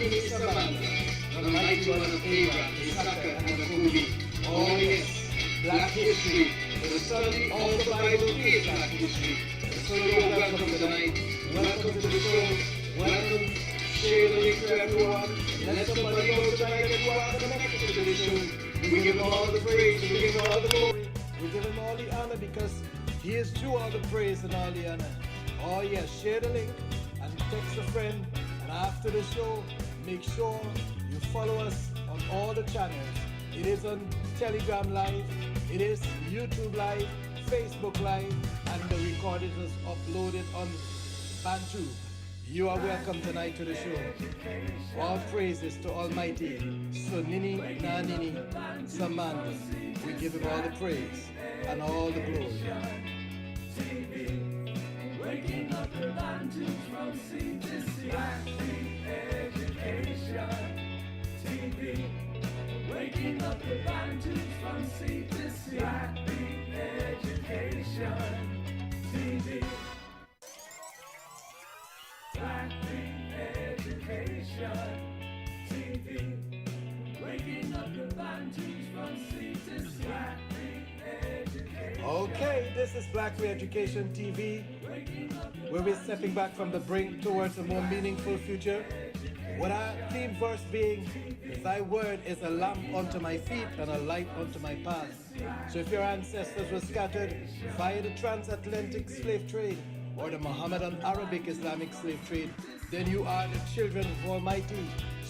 Nanini Samantha, the mighty one of Abraham, Isaac, and Jacob. Oh yes, Black history. The study of the Bible is Black history. So you're welcome tonight. Welcome to the show. Welcome. Share the link to everyone. Let somebody know tonight that you are connected to the show. We give him all the praise. We give him all the glory. We give him all the honor because he is due all the praise and all the honor. Oh yes, share the link and text a friend. And after the show, make sure you follow us on all the channels. It is on Telegram Live, it is YouTube Live, Facebook Live, and the recording is uploaded on Bantu. You are welcome tonight to the show. All praises to Almighty Zoonaadh1 Samantha. We give him all the praise and all the glory. Waking up the Bantu from sea to sea. Black education. TV. Waking up the Bantu from sea to sea. Black education. TV. Black education. TV. Waking up the Bantu from sea to sea. Black education. Okay, this is Black Re-Education TV, where we're stepping back from the brink towards a more meaningful future. With our theme verse being, thy word is a lamp unto my feet and a light unto my path. So if your ancestors were scattered via the transatlantic slave trade or the Mohammedan Arabic Islamic slave trade, then you are the children of Almighty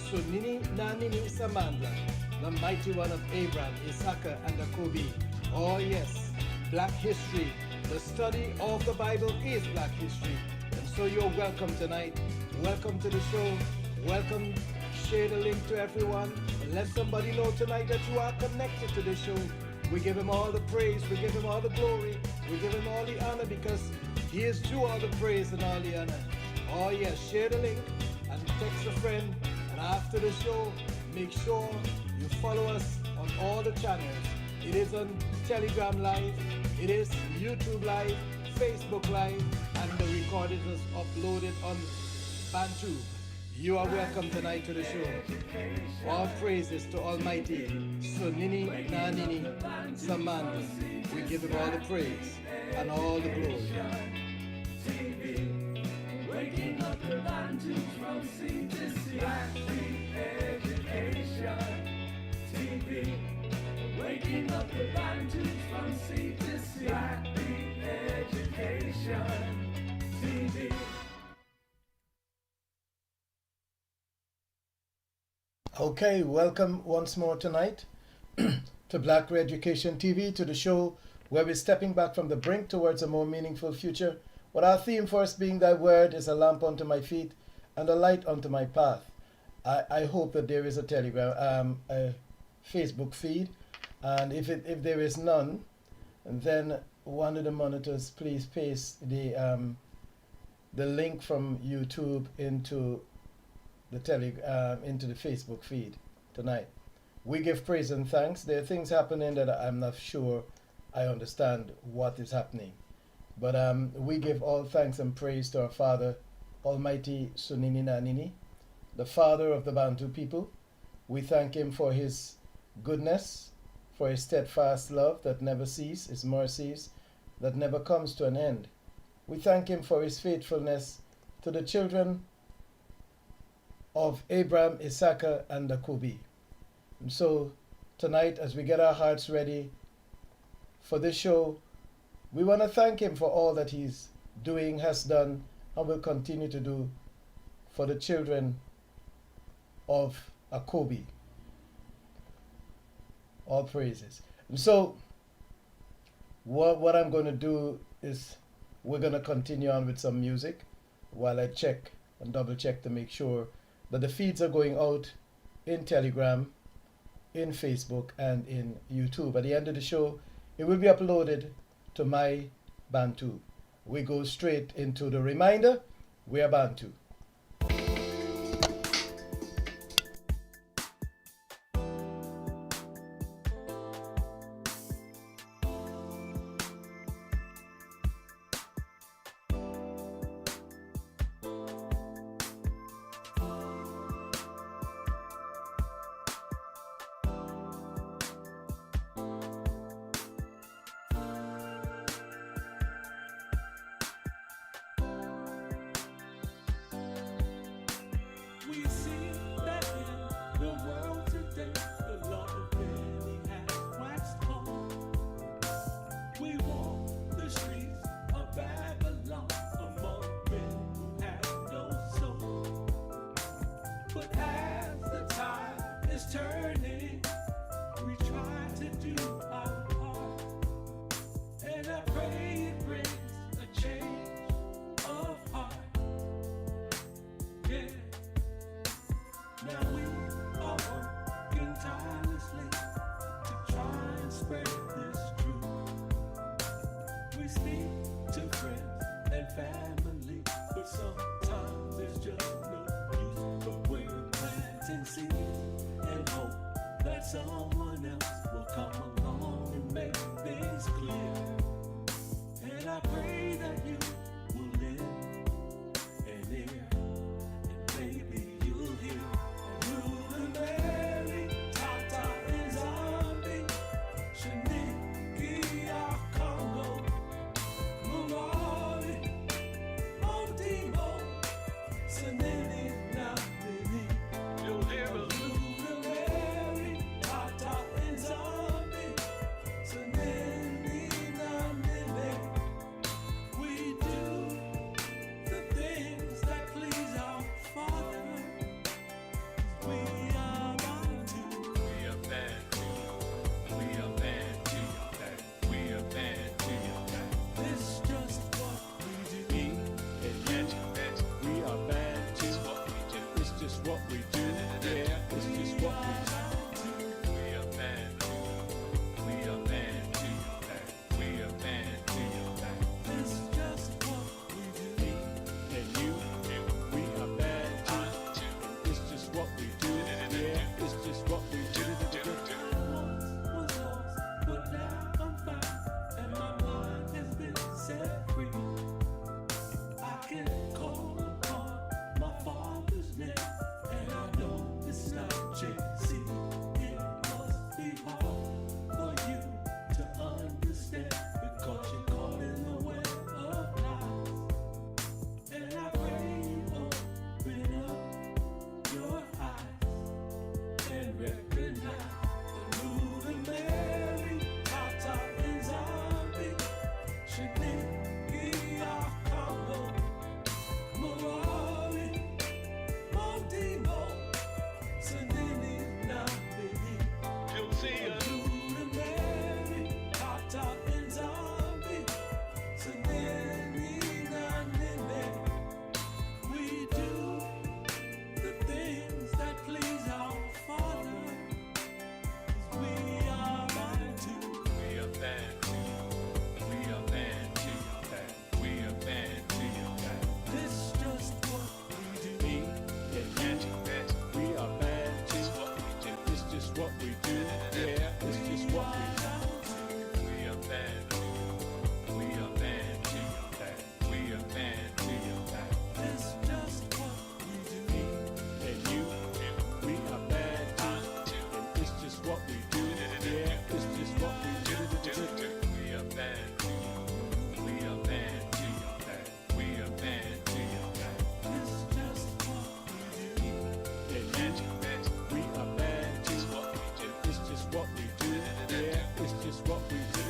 Zoonaadh1 Samantha, the mighty one of Abraham, Isaac, and Jacob. Oh yes, Black history. The study of the Bible is Black history. And so you're welcome tonight. Welcome to the show. Welcome. Share the link to everyone. And let somebody know tonight that you are connected to the show. We give him all the praise. We give him all the glory. We give him all the honor because he is due all the praise and all the honor. Oh yes, share the link and text a friend. And after the show, make sure you follow us on all the channels. It is on Telegram Live, it is YouTube Live, Facebook Live, and the recording is uploaded on Bantu. You are welcome tonight to the show. All praises to Almighty Zoonaadh1 Samantha. We give him all the praise and all the glory. Waking up the Bantu from sea to sea. Black education. TV. Waking up the Bantu from sea to sea. Black education. TV. Okay, welcome once more tonight to Black Re-Education TV, to the show where we're stepping back from the brink towards a more meaningful future, with our theme first being, thy word is a lamp unto my feet and a light unto my path. I hope that there is a Telegram, a Facebook feed, and if there is none, then one of the monitors please paste the link from YouTube into the Facebook feed tonight. We give praise and thanks. There are things happening that I'm not sure I understand what is happening, but we give all thanks and praise to our Father, Almighty Zoonaadh1, the Father of the Bantu people. We thank him for his goodness, for his steadfast love that never ceases, his mercies that never comes to an end. We thank him for his faithfulness to the children of Abraham, Isaac, and Jacob. And so tonight, as we get our hearts ready for this show, we want to thank him for all that he's doing, has done, and will continue to do for the children of Jacob. All praises. And so what I'm going to do is we're going to continue on with some music while I check and double check to make sure that the feeds are going out in Telegram, in Facebook, and in YouTube. At the end of the show, it will be uploaded to my Bantu. We go straight into the reminder. We are Bantu. someone else will come along and make things clear. And I pray that you will lend an ear, and maybe you'll hear Lulu Mary, Tata and Zombie, Shaniki, Congo, Murari, Ondimo, Sanini, Nabini. You'll hear Lulu Mary, Tata and Zombie, Sanini, Nabini. We do the things that please our Father. We are Bantu. We are Bantu. We are Bantu. We are Bantu. It's just what we do. We are Bantu. It's just what we do. Yeah, it's just what we do. We are Bantu. We are Bantu. We are Bantu. It's just what we do. And you, we are Bantu. It's just what we do. Yeah, it's just what we do. I once was lost, but now I'm found, and my mind has been set free. I can call upon my Father's name, and I know it's not JC. It must be hard for you to understand, because you're caught in the web of lies. And I pray you open up your eyes and recognize the Lulu Mary, Tata and Zombie, Shaniki, Congo, Murari, Mondimo, Sanini, Nabini. You'll see Lulu Mary, Tata and Zombie, Sanini, Nabini. We do the things that please our Father. We are Bantu. We are Bantu. We are Bantu. We are Bantu. It's just what we do. We are Bantu. It's just what we do. Yeah, it's just what we do. We are Bantu. We are Bantu. We are Bantu. It's just what we do. And you, we are Bantu. And it's just what we do. Yeah, it's just what we do. We are Bantu. We are Bantu. We are Bantu. It's just what we do. And we are Bantu. It's just what we do. Yeah, it's just what we do.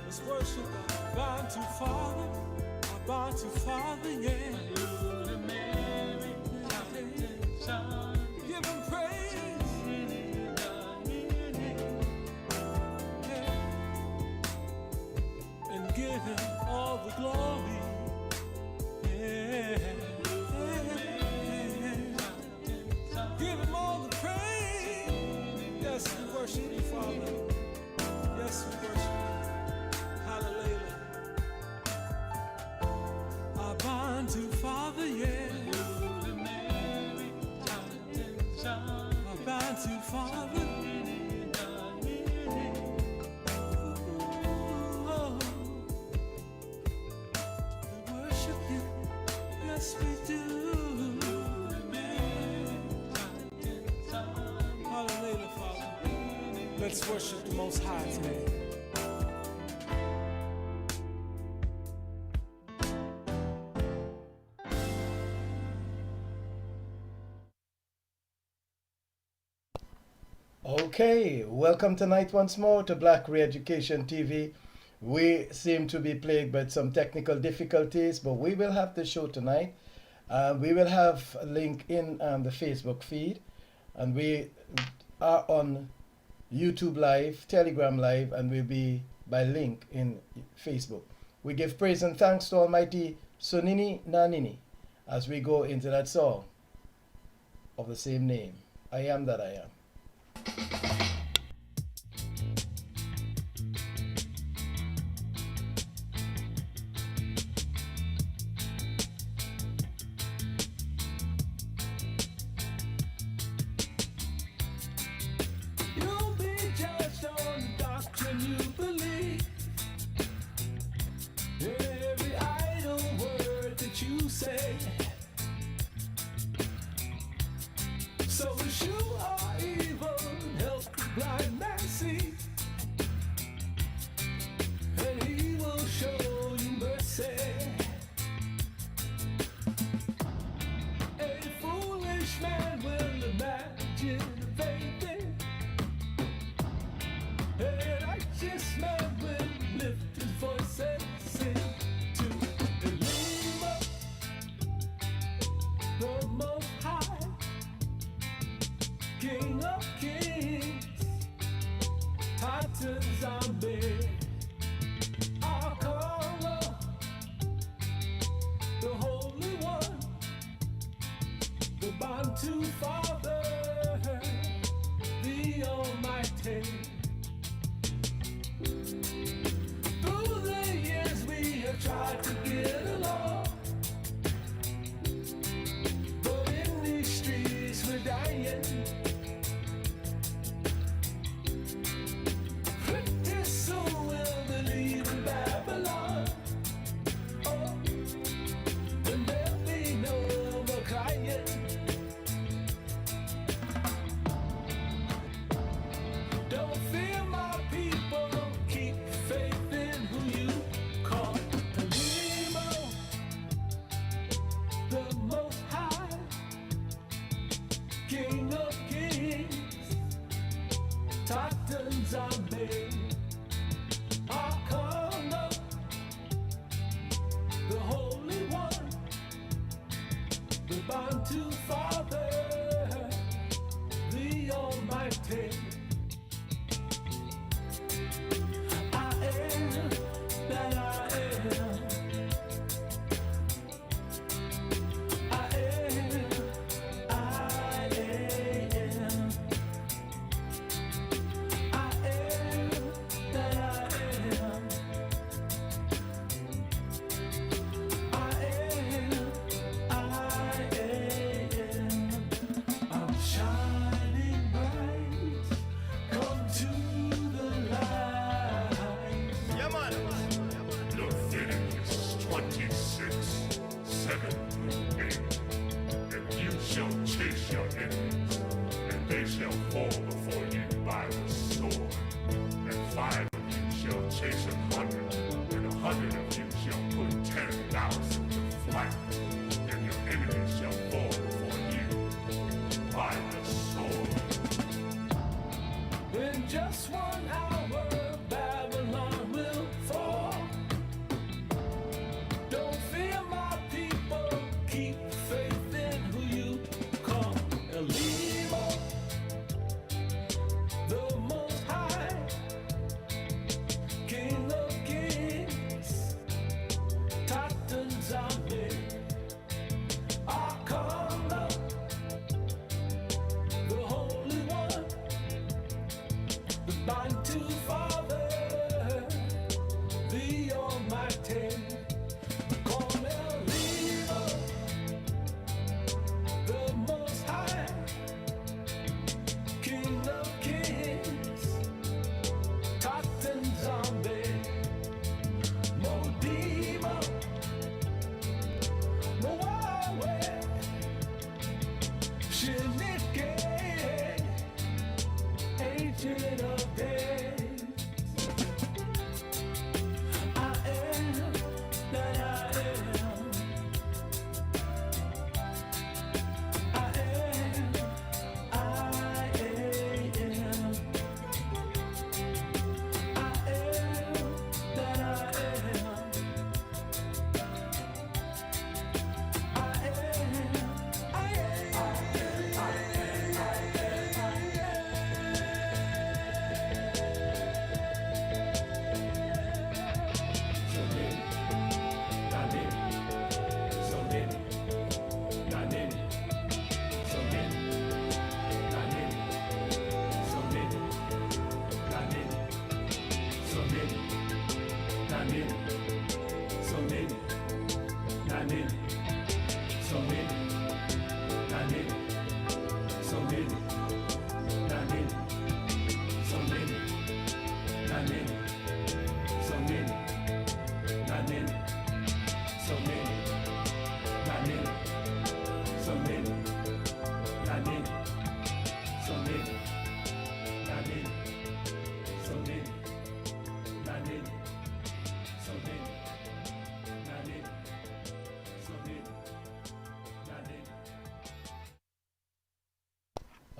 Let's worship our Bantu Father, our Bantu Father, yeah. Give him praise, yeah. And give him all the glory, yeah. Give him all the praise. Yes, we worship you, Father. Yes, we worship you. Hallelujah. Our Bantu Father, yeah. Our Bantu Father. Oh, we worship you. Yes, we do. Hallelujah, Father. Let's worship the Most High today. Okay, welcome tonight once more to Black Re-Education TV. We seem to be plagued by some technical difficulties, but we will have the show tonight. We will have a link in the Facebook feed, and we are on YouTube Live, Telegram Live, and we'll be by link in Facebook. We give praise and thanks to Almighty Sonini Nanini as we go into that song of the same name, I Am That I Am. Bantu Father, the Almighty. Through the years we have tried to get along, but in these streets we're dying. Pretty soon we'll believe in Babylon. Oh, and there'll be no more crying. Don't fear my people, keep faith in who you call the Nemo, the Most High, King of Kings, Titan Zombie, Arcana, the Holy One, the Bantu Father, the Almighty. I am that I am. I am. I am. I am that I am. I am. I am. I'm shining bright. Come to the light. Yeah, man. Leviticus 26:7-8. And you shall chase your enemies, and they shall fall before you by the sword. And 5 of you shall chase 100, and 100 of you shall put 10,000 to flight. And your enemies shall fall before you by the sword. In just 1 hour, Babylon will fall. Don't fear my people, keep faith in who you call Elimo, the Most High, King of Kings, Titan Zombie, Arcana, the Holy One, the Bantu Father, the Almighty. Call Elimo, the Most High, King of Kings, Titan Zombie, Modimo, Moawe, Shinike, Agent of Days. I am that I am. I am. I am. I am that I am. I am.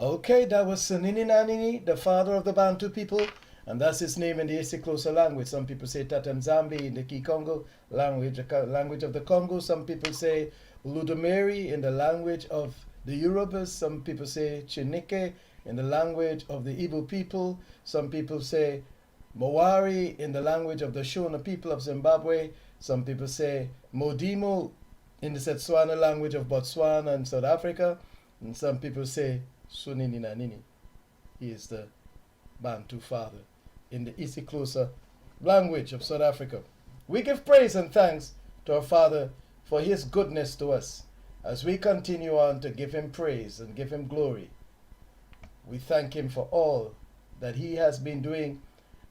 Okay, that was Sanini Nanini, the father of the Bantu people, and that's his name in the Issiklosa language. Some people say Tatanzambi in the Kikongo language of the Congo. Some people say Ludomeri in the language of the Yorubas. Some people say Chinike in the language of the Igbo people. Some people say Mowari in the language of the Shona people of Zimbabwe. Some people say Modimo in the Setswana language of Botswana and South Africa. And some people say Sunini Nanini. He is the Bantu father in the isiXhosa language of South Africa. We give praise and thanks to our Father for his goodness to us as we continue on to give him praise and give him glory. We thank him for all that he has been doing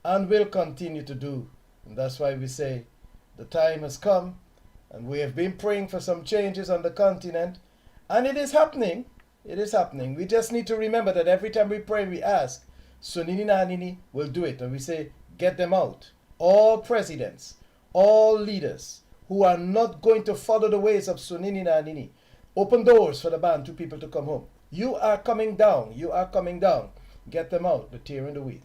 and will continue to do. And that's why we say the time has come, and we have been praying for some changes on the continent, and it is happening. It is happening. We just need to remember that every time we pray, we ask, Sunini Nanini will do it. And we say, get them out. All presidents, all leaders who are not going to follow the ways of Sunini Nanini, open doors for the Bantu people to come home. You are coming down. You are coming down. Get them out, the tear and the wheat.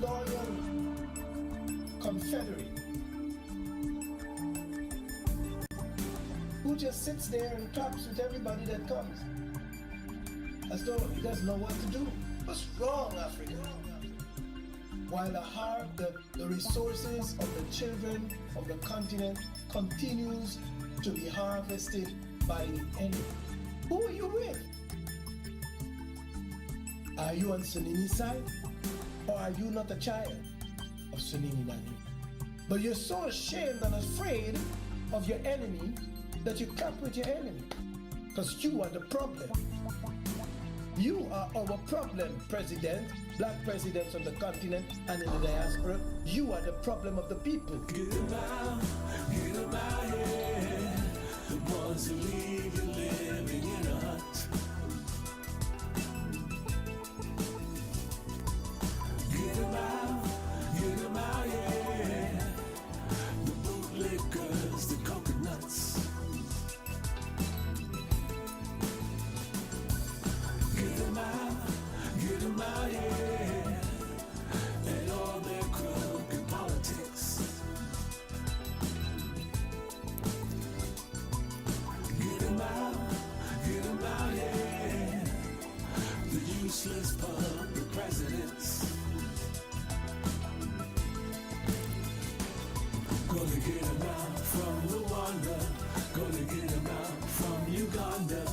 Loyal Confederate who just sits there and talks with everybody that comes as though he doesn't know what to do. What's wrong, Africa? While the resources of the children of the continent continues to be harvested by the enemy. Who are you with? Are you on Sunini's side? Or are you not a child of Sunini Nanini? But you're so ashamed and afraid of your enemy that you camp with your enemy. Because you are the problem. You are our problem, President, black presidents on the continent and in the diaspora. You are the problem of the people. Get them out here. The ones who leave you living in a hut. Get them out, yeah. The bootlickers, the coconuts. Gonna get him out from Rwanda. Gonna get him out from Uganda.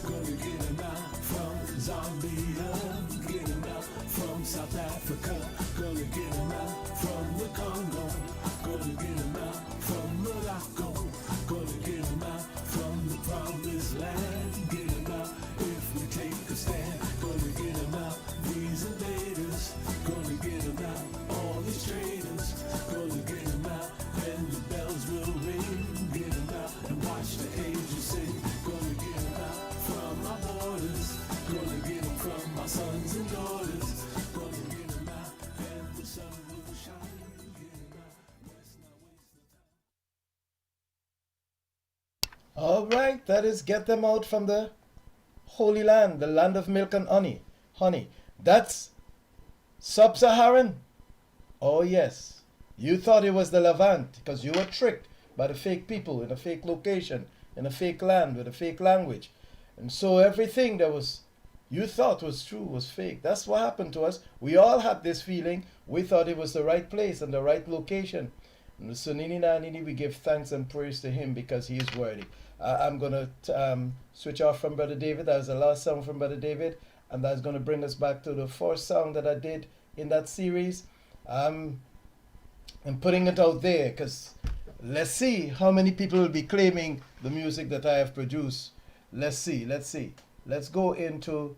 Gonna get him out from Zambia. Get him out from South Africa. Gonna get him out from the Congo. Gonna get him out from Morocco. Gonna get him out from the promised land. Get him out if we take a stand. Gonna get him out these invaders. Gonna get him out all these traitors. Gonna get him out and the bells will ring. Get him out and watch the angels sing. Gonna get him out from our borders. Gonna get him from our sons and daughters. Gonna get him out and the sun will shine. Get him out, let's not waste the time. All right, that is get them out from the Holy Land, the land of milk and honey. That's Sub Saharan. Oh yes, you thought it was the Levant because you were tricked by the fake people in a fake location, in a fake land with a fake language. And so everything that was you thought was true was fake. That's what happened to us. We all had this feeling. We thought it was the right place and the right location. And so Nini, we give thanks and praise to him because he is worthy. I'm going to switch off from Brother David. That was the last song from Brother David. And that's going to bring us back to the first song that I did in that series. I'm putting it out there because let's see how many people will be claiming the music that I have produced. Let's see. Let's go into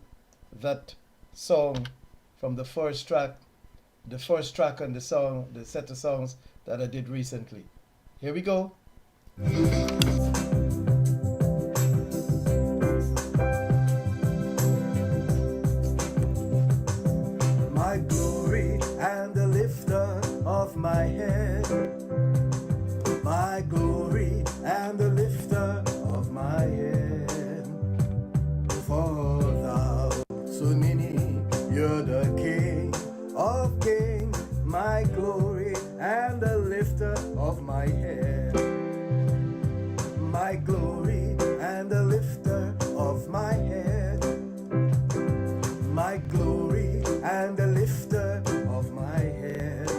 that song from the first track on the song, the set of songs that I did recently. Here we go. My glory and the lifter of my head. My glory and the lifter of my head. For thou, Sunini, you're the King of kings. My glory and the lifter of my head. My glory and the lifter of my head. My glory and the lifter of my head.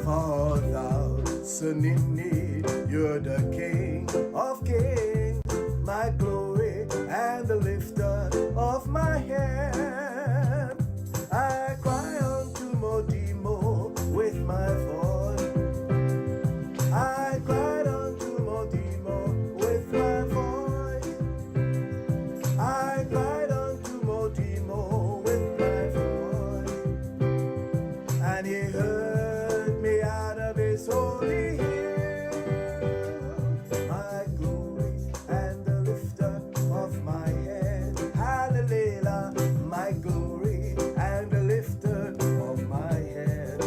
For thou, Sunini, you're the King of kings. My glory and the lifter of my head. I cry unto Modimo with my voice. I cried unto Modimo with my voice. I cried unto Modimo with my voice. And he heard me out of his holy hill. My glory and the lifter of my head. Hallelujah. My glory and the lifter of my head.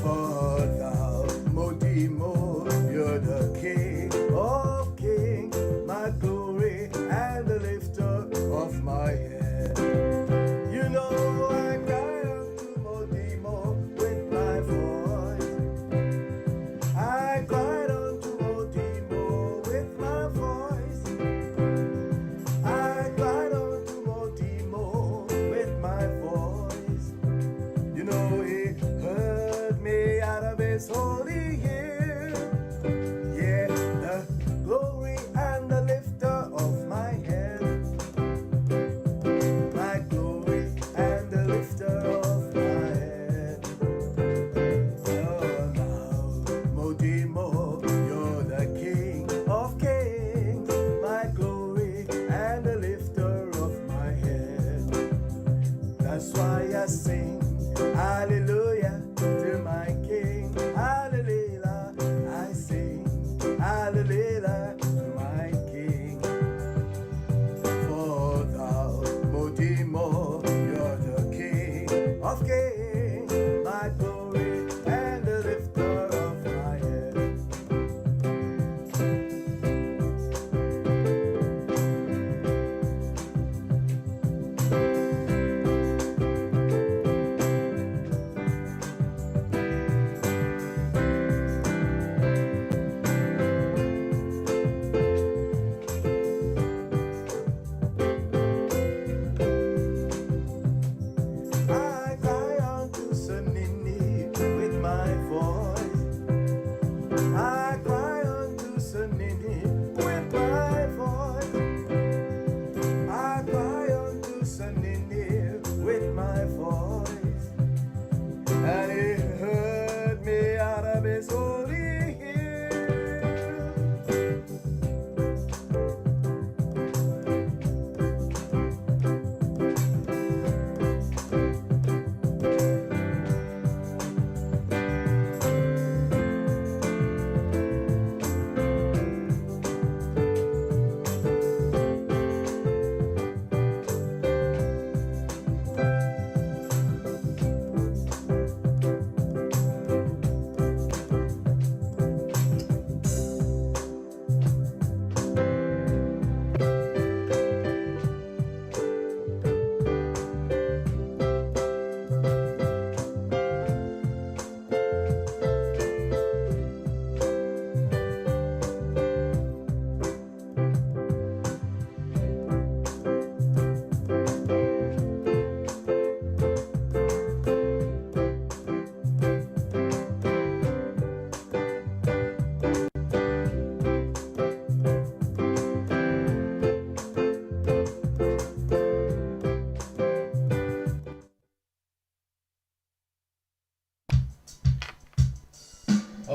For thou, Modimo, you're the King of kings. My glory and the lifter of my head. You know I cry unto Modimo with my voice. I cried unto Modimo with my voice. I cried unto Modimo with my voice. You know he heard me out of his holy hill. Yeah, the glory and the lifter of my head. My glory and the lifter of my head. Oh, now, Modimo, you're the King of kings. My glory and the lifter of my head. That's why I sing hallelujah to my King. Hallelujah.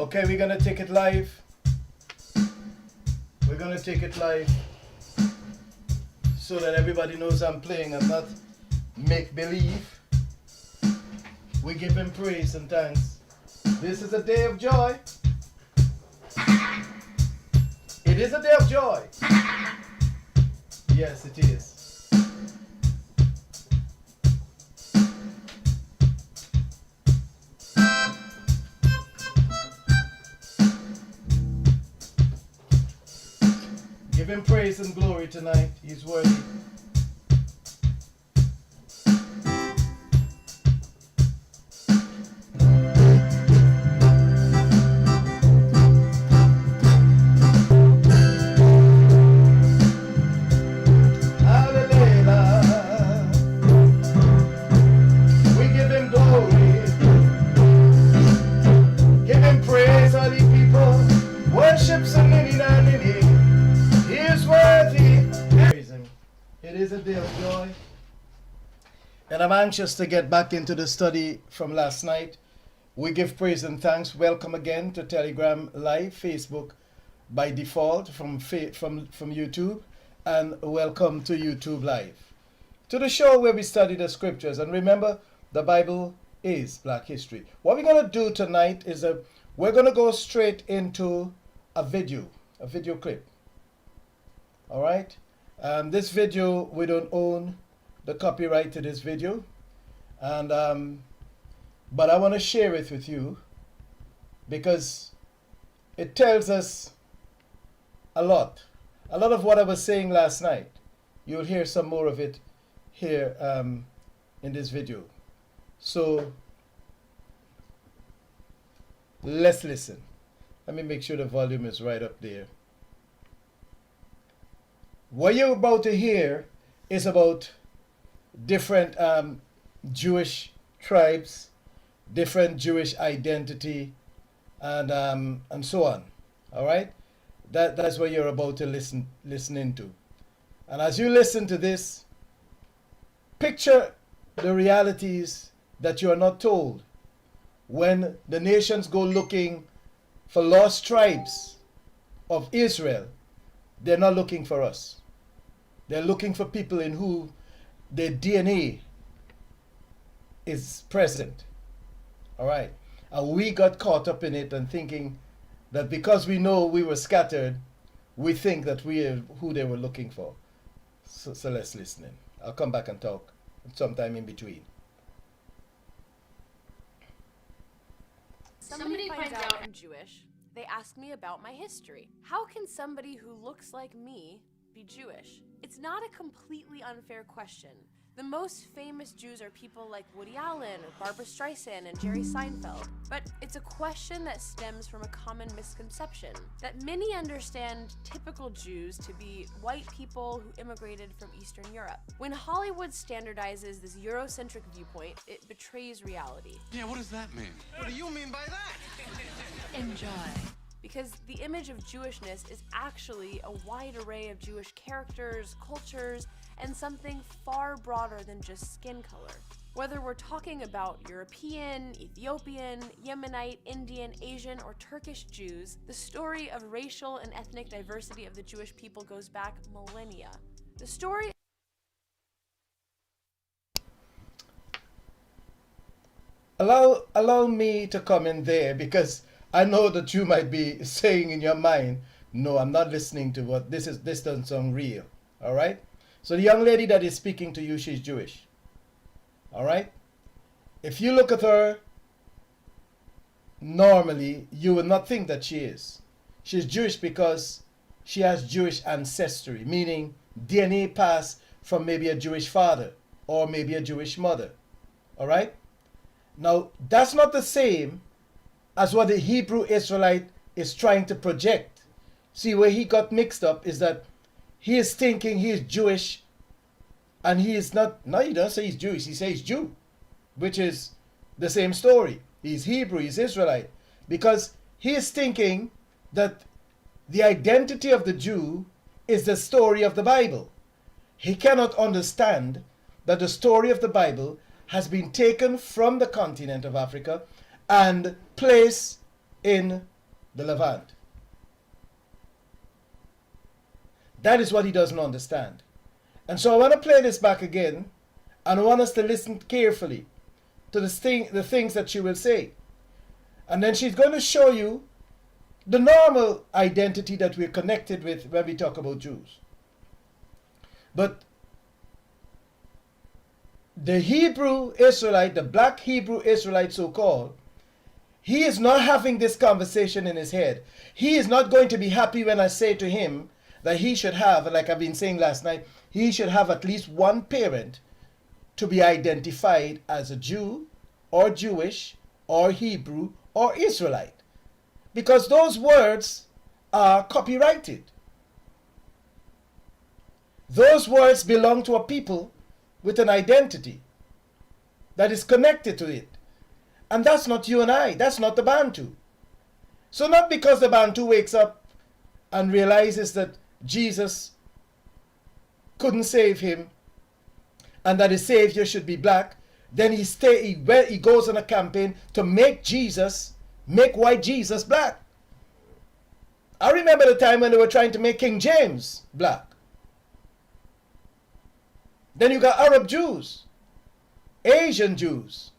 Okay, we're gonna take it live. We're gonna take it live so that everybody knows I'm playing. I'm not make believe. We give him praise and thanks. This is a day of joy. It is a day of joy. Yes, it is. Give him praise and glory tonight. He's worthy. And I'm anxious to get back into the study from last night. We give praise and thanks. Welcome again to Telegram Live, Facebook by default from YouTube, and welcome to YouTube Live, to the show where we study the scriptures. And remember, the Bible is Black history. What we're going to do tonight is we're going to go straight into a video clip. All right? This video, we don't own the copyright to this video, and but I want to share it with you because it tells us a lot of what I was saying last night. You'll hear some more of it here in this video. So let's listen. Let me make sure the volume is right up there. What you're about to hear is about different Jewish tribes, different Jewish identity, and so on. All right, that's what you're about to listen into. And as you listen to this, picture the realities that you are not told. When the nations go looking for lost tribes of Israel, they're not looking for us. They're looking for people in who their DNA is present. All right. And we got caught up in it and thinking that because we know we were scattered, we think that we are who they were looking for. So let's listen in. I'll come back and talk sometime in between. Somebody finds out I'm Jewish. They ask me about my history. How can somebody who looks like me be Jewish? It's not a completely unfair question. The most famous Jews are people like Woody Allen, Barbra Streisand, and Jerry Seinfeld. But it's a question that stems from a common misconception, that many understand typical Jews to be white people who immigrated from Eastern Europe. When Hollywood standardizes this Eurocentric viewpoint, it betrays reality. Yeah, what does that mean? What do you mean by that? Enjoy. Because the image of Jewishness is actually a wide array of Jewish characters, cultures, and something far broader than just skin color. Whether we're talking about European, Ethiopian, Yemenite, Indian, Asian, or Turkish Jews, the story of racial and ethnic diversity of the Jewish people goes back millennia. The story... Allow me to come in there, because I know that you might be saying in your mind, no, I'm not listening to what this doesn't sound real. All right? So the young lady that is speaking to you, she's Jewish. All right? If you look at her, normally you would not think that she is. She's Jewish because she has Jewish ancestry, meaning DNA passed from maybe a Jewish father or maybe a Jewish mother. All right? Now, that's not the same as what the Hebrew Israelite is trying to project. See, where he got mixed up is that he is thinking he is Jewish, and he is not. No, he doesn't say he's Jewish. He says Jew, which is the same story. He's Hebrew, he's Israelite, because he is thinking that the identity of the Jew is the story of the Bible. He cannot understand that the story of the Bible has been taken from the continent of Africa and placed in the Levant. That is what he doesn't understand. And so I want to play this back again, and I want us to listen carefully to the things that she will say. And then she's going to show you the normal identity that we're connected with when we talk about Jews. But the Hebrew Israelite, the black Hebrew Israelite so-called, he is not having this conversation in his head. He is not going to be happy when I say to him that he should have, like I've been saying last night, he should have at least one parent to be identified as a Jew or Jewish or Hebrew or Israelite. Because those words are copyrighted. Those words belong to a people with an identity that is connected to it. And that's not you and I. That's not the Bantu. So not because the Bantu wakes up and realizes that Jesus couldn't save him and that his savior should be black, then he goes on a campaign to make white Jesus black. I remember the time when they were trying to make King James black. Then you got Arab Jews, Asian Jews,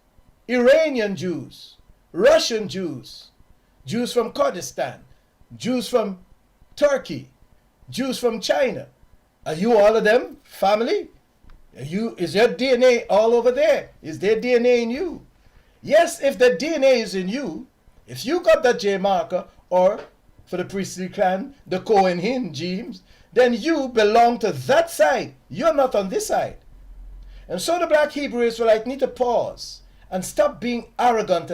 Iranian Jews, Russian Jews, Jews from Kurdistan, Jews from Turkey, Jews from China. Are you all of them family? Is your DNA all over there? Is there DNA in you? Yes, if the DNA is in you, if you got that J marker, or for the priestly clan, the Cohen genes, then you belong to that side. You're not on this side. And so the black Hebrew Israelite need to pause and stop being arrogant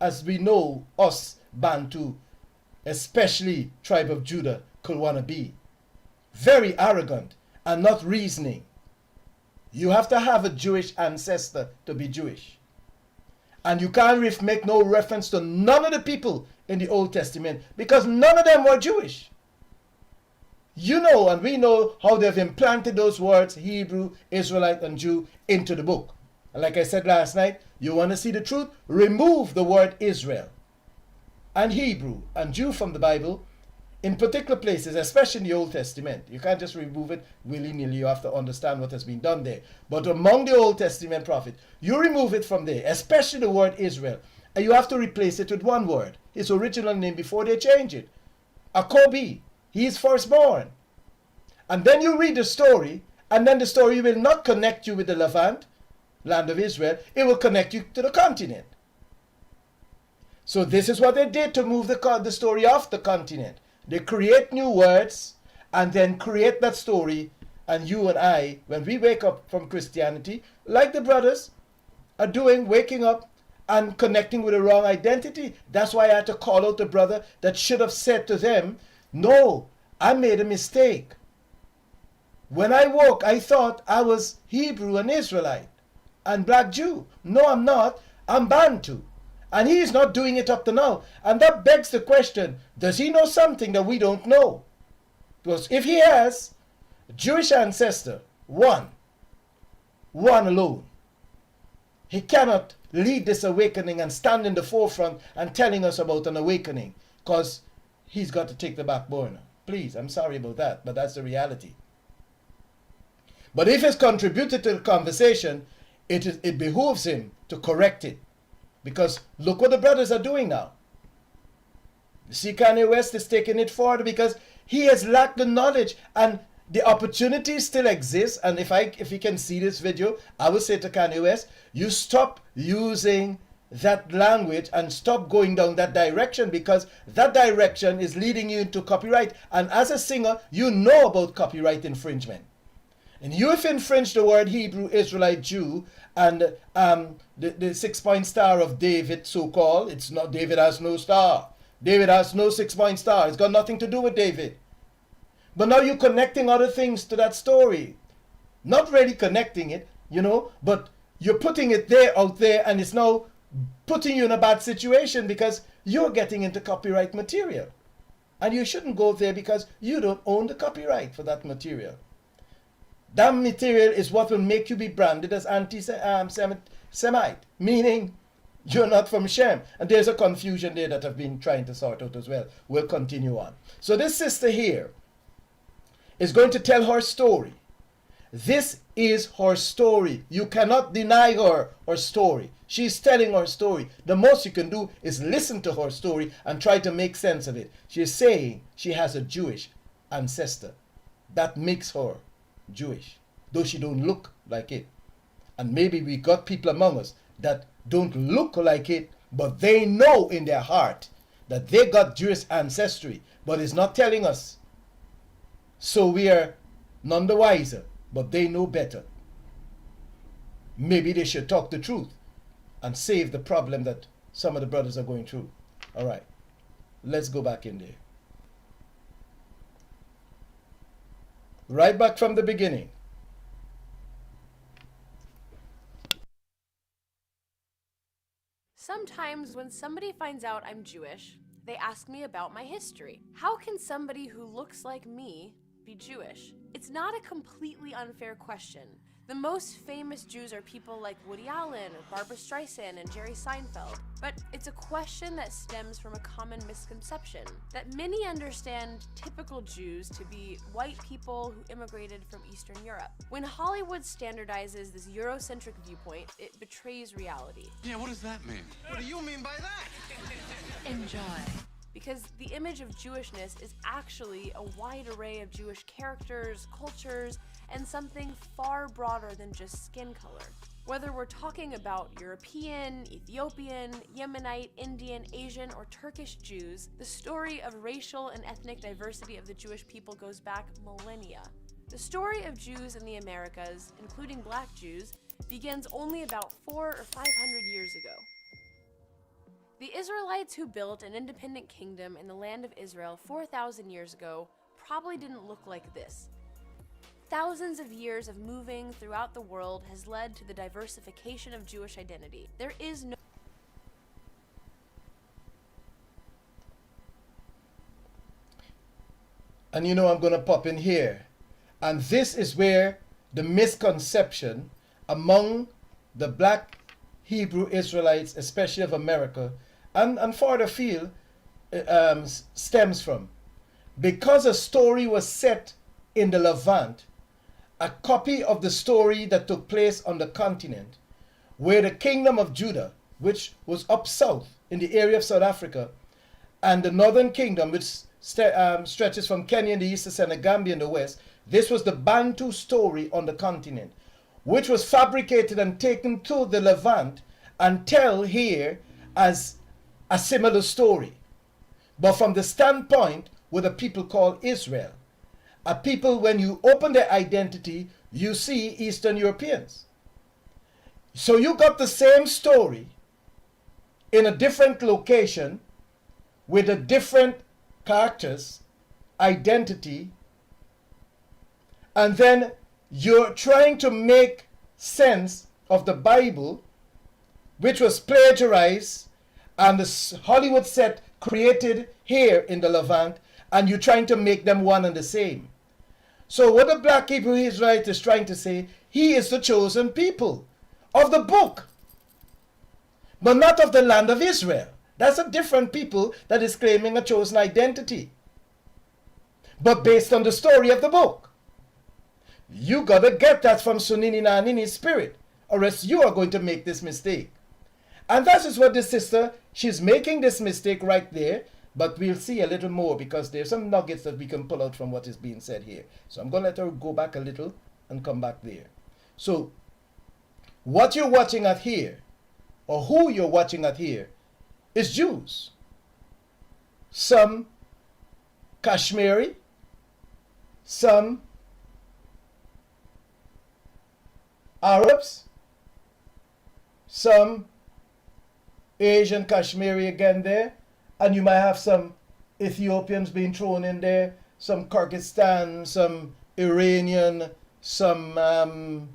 as we know us Bantu, especially tribe of Judah, could want to be. Very arrogant and not reasoning. You have to have a Jewish ancestor to be Jewish. And you can't make no reference to none of the people in the Old Testament because none of them were Jewish. You know, and we know how they've implanted those words, Hebrew, Israelite, and Jew, into the book. And like I said last night, you want to see the truth? Remove the word Israel and Hebrew and Jew from the Bible in particular places, especially in the Old Testament. You can't just remove it willy-nilly. You have to understand what has been done there. But among the Old Testament prophets, you remove it from there, especially the word Israel. And you have to replace it with one word, his original name, before they change it. Akobi. He is firstborn. And then you read the story, and then the story will not connect you with the Levant, land of Israel. It will connect you to the continent. So this is what they did to move the story off the continent. They create new words and then create that story. And you and I, when we wake up from Christianity, like the brothers are doing, waking up and connecting with the wrong identity. That's why I had to call out the brother that should have said to them, no, I made a mistake. When I woke, I thought I was Hebrew and Israelite and black Jew. No, I'm not. I'm Bantu. And he is not doing it up to now. And that begs the question, does he know something that we don't know? Because if he has Jewish ancestor, one alone, he cannot lead this awakening and stand in the forefront and telling us about an awakening, because he's got to take the back burner. Please, I'm sorry about that, but that's the reality. But if it's contributed to the conversation, it behooves him to correct it. Because look what the brothers are doing now. You see, Kanye West is taking it forward because he has lacked the knowledge, and the opportunity still exists. And if you can see this video, I will say to Kanye West, you stop using that language and stop going down that direction, because that direction is leading you into copyright. And as a singer, you know about copyright infringement. And you have infringed the word Hebrew, Israelite, Jew, and the 6-point star of David, so-called. It's not, David has no star. David has no 6-point star. It's got nothing to do with David. But now you're connecting other things to that story. Not really connecting it, but you're putting it out there, and it's now putting you in a bad situation because you're getting into copyright material. And you shouldn't go there because you don't own the copyright for that material. That material is what will make you be branded as anti-Semite, meaning You're not from Shem. And there's a confusion there that I've been trying to sort out as well. We'll continue on. So this sister here is going to tell her story. This is her story. You cannot deny her story. She's telling her story. The most you can do is listen to her story and try to make sense of it. She's saying she has a Jewish ancestor. That makes her Jewish, though she don't look like it. And maybe we got people among us that don't look like it, but they know in their heart that they got Jewish ancestry, but it's not telling us. So we are none the wiser, but they know better. Maybe they should talk the truth and save the problem that some of the brothers are going through. All right, let's go back in there. Right back from the beginning. Sometimes when somebody finds out I'm Jewish, they ask me about my history. How can somebody who looks like me be Jewish? It's not a completely unfair question. The most famous Jews are people like Woody Allen, or Barbra Streisand, and Jerry Seinfeld. But it's a question that stems from a common misconception, that many understand typical Jews to be white people who immigrated from Eastern Europe. When Hollywood standardizes this Eurocentric viewpoint, it betrays reality. Yeah, what does that mean? What do you mean by that? Enjoy. Because the image of Jewishness is actually a wide array of Jewish characters, cultures, and something far broader than just skin color. Whether we're talking about European, Ethiopian, Yemenite, Indian, Asian, or Turkish Jews, the story of racial and ethnic diversity of the Jewish people goes back millennia. The story of Jews in the Americas, including Black Jews, begins only about 400 or 500 years ago. The Israelites who built an independent kingdom in the land of Israel 4,000 years ago probably didn't look like this. Thousands of years of moving throughout the world has led to the diversification of Jewish identity. There is no And you know I'm going to pop in here. And this is where the misconception among the black Hebrew Israelites, especially of America, and further afield, stems from. Because a story was set in the Levant, a copy of the story that took place on the continent, where the kingdom of Judah, which was up south in the area of South Africa, and the northern kingdom, which stretches from Kenya in the east to Senegambia in the west, this was the Bantu story on the continent, which was fabricated and taken to the Levant and tell here as a similar story. But from the standpoint with a people called Israel, a people, when you open their identity, you see Eastern Europeans. So you got the same story in a different location with a different characters, identity, and then you're trying to make sense of the Bible, which was plagiarized and the Hollywood set created here in the Levant, and you're trying to make them one and the same. So what the black Hebrew Israelite is trying to say, he is the chosen people of the book, but not of the land of Israel. That's a different people that is claiming a chosen identity, but based on the story of the book. You gotta get that from Sunini Nanini's spirit, or else you are going to make this mistake. And that is what this sister, she's making this mistake right there, but we'll see a little more because there's some nuggets that we can pull out from what is being said here. So I'm going to let her go back a little and come back there. So what you're watching at here, or who you're watching at here, is Jews. Some Kashmiri, some Arabs, some Asian Kashmiri again there, and you might have some Ethiopians being thrown in there, some Kyrgyzstan, some Iranian, some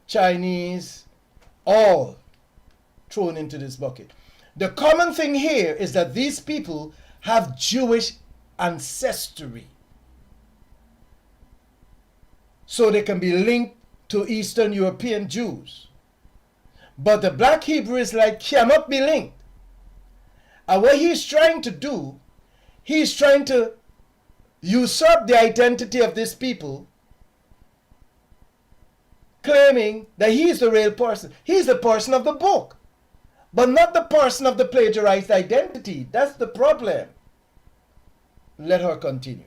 Chinese, all thrown into this bucket. The common thing here is that these people have Jewish ancestry, so they can be linked to Eastern European Jews. But the black Hebrew Israelite cannot be linked. And what he's trying to do, he's trying to usurp the identity of this people, claiming that he's the real person. He's the person of the book, but not the person of the plagiarized identity. That's the problem. Let her continue.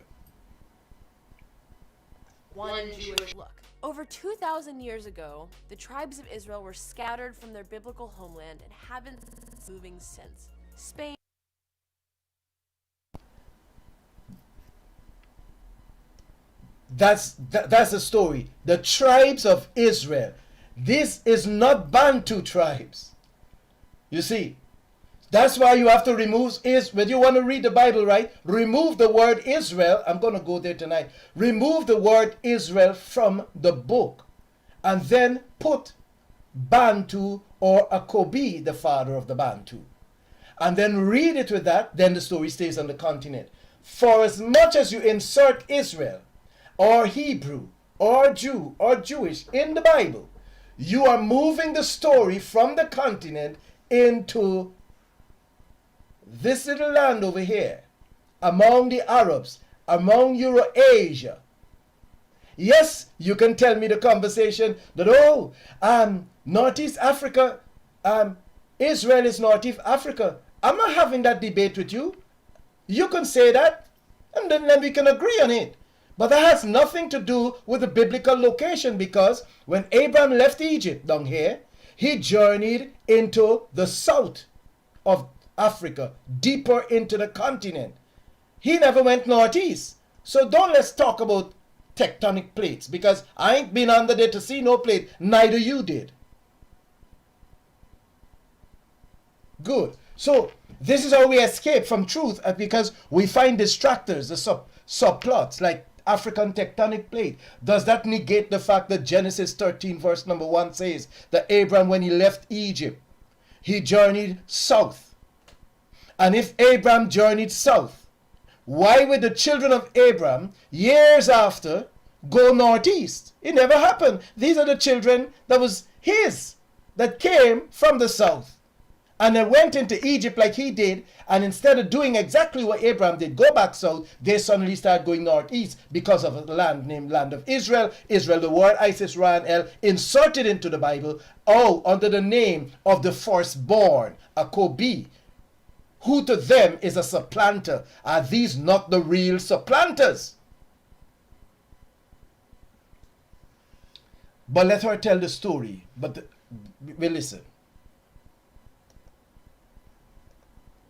One Jewish look. Over 2,000 years ago, the tribes of Israel were scattered from their biblical homeland and haven't been moving since. Spain. That's the story. The tribes of Israel. This is not Bantu tribes. You see, that's why you have to remove when you want to read the Bible, right? Remove the word Israel. I'm going to go there tonight. Remove the word Israel from the book, and then put Bantu or Akobi, the father of the Bantu, and then read it with that. Then the story stays on the continent. For as much as you insert Israel or Hebrew or Jew or Jewish in the Bible, you are moving the story from the continent into this little land over here, among the Arabs, among Eurasia. Yes, you can tell me the conversation that, Northeast Africa, Israel is Northeast Africa. I'm not having that debate with you. You can say that, and then we can agree on it. But that has nothing to do with the biblical location, because when Abraham left Egypt down here, he journeyed into the south of Africa, deeper into the continent. He never went northeast. So let's talk about tectonic plates, because I ain't been under there to see no plate. Neither you did. Good. So this is how we escape from truth, because we find distractors, the subplots, like African tectonic plate. Does that negate the fact that Genesis 13 verse number 1 says that Abraham, when he left Egypt, he journeyed south? And if Abraham journeyed south, why would the children of Abraham, years after, go northeast? It never happened. These are the children that was his, that came from the south. And they went into Egypt like he did, and instead of doing exactly what Abraham did, go back south, they suddenly started going northeast because of a land named Land of Israel. Israel, the word Isis, Ra, and El, inserted into the Bible, under the name of the firstborn, Akobi, who to them is a supplanter. Are these not the real supplanters? But let her tell the story. But we listen.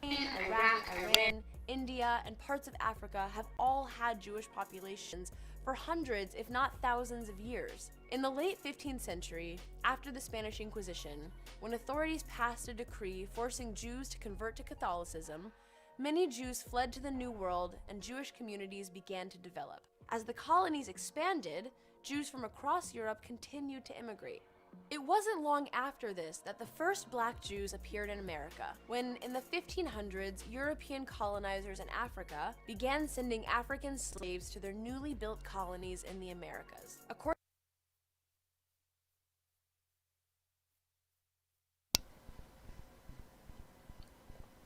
Iraq, Iran, India, and parts of Africa have all had Jewish populations for hundreds, if not thousands of years. In the late 15th century, after the Spanish Inquisition, when authorities passed a decree forcing Jews to convert to Catholicism, many Jews fled to the New World and Jewish communities began to develop. As the colonies expanded, Jews from across Europe continued to immigrate. It wasn't long after this that the first black Jews appeared in America, when in the 1500s, European colonizers in Africa began sending African slaves to their newly built colonies in the Americas.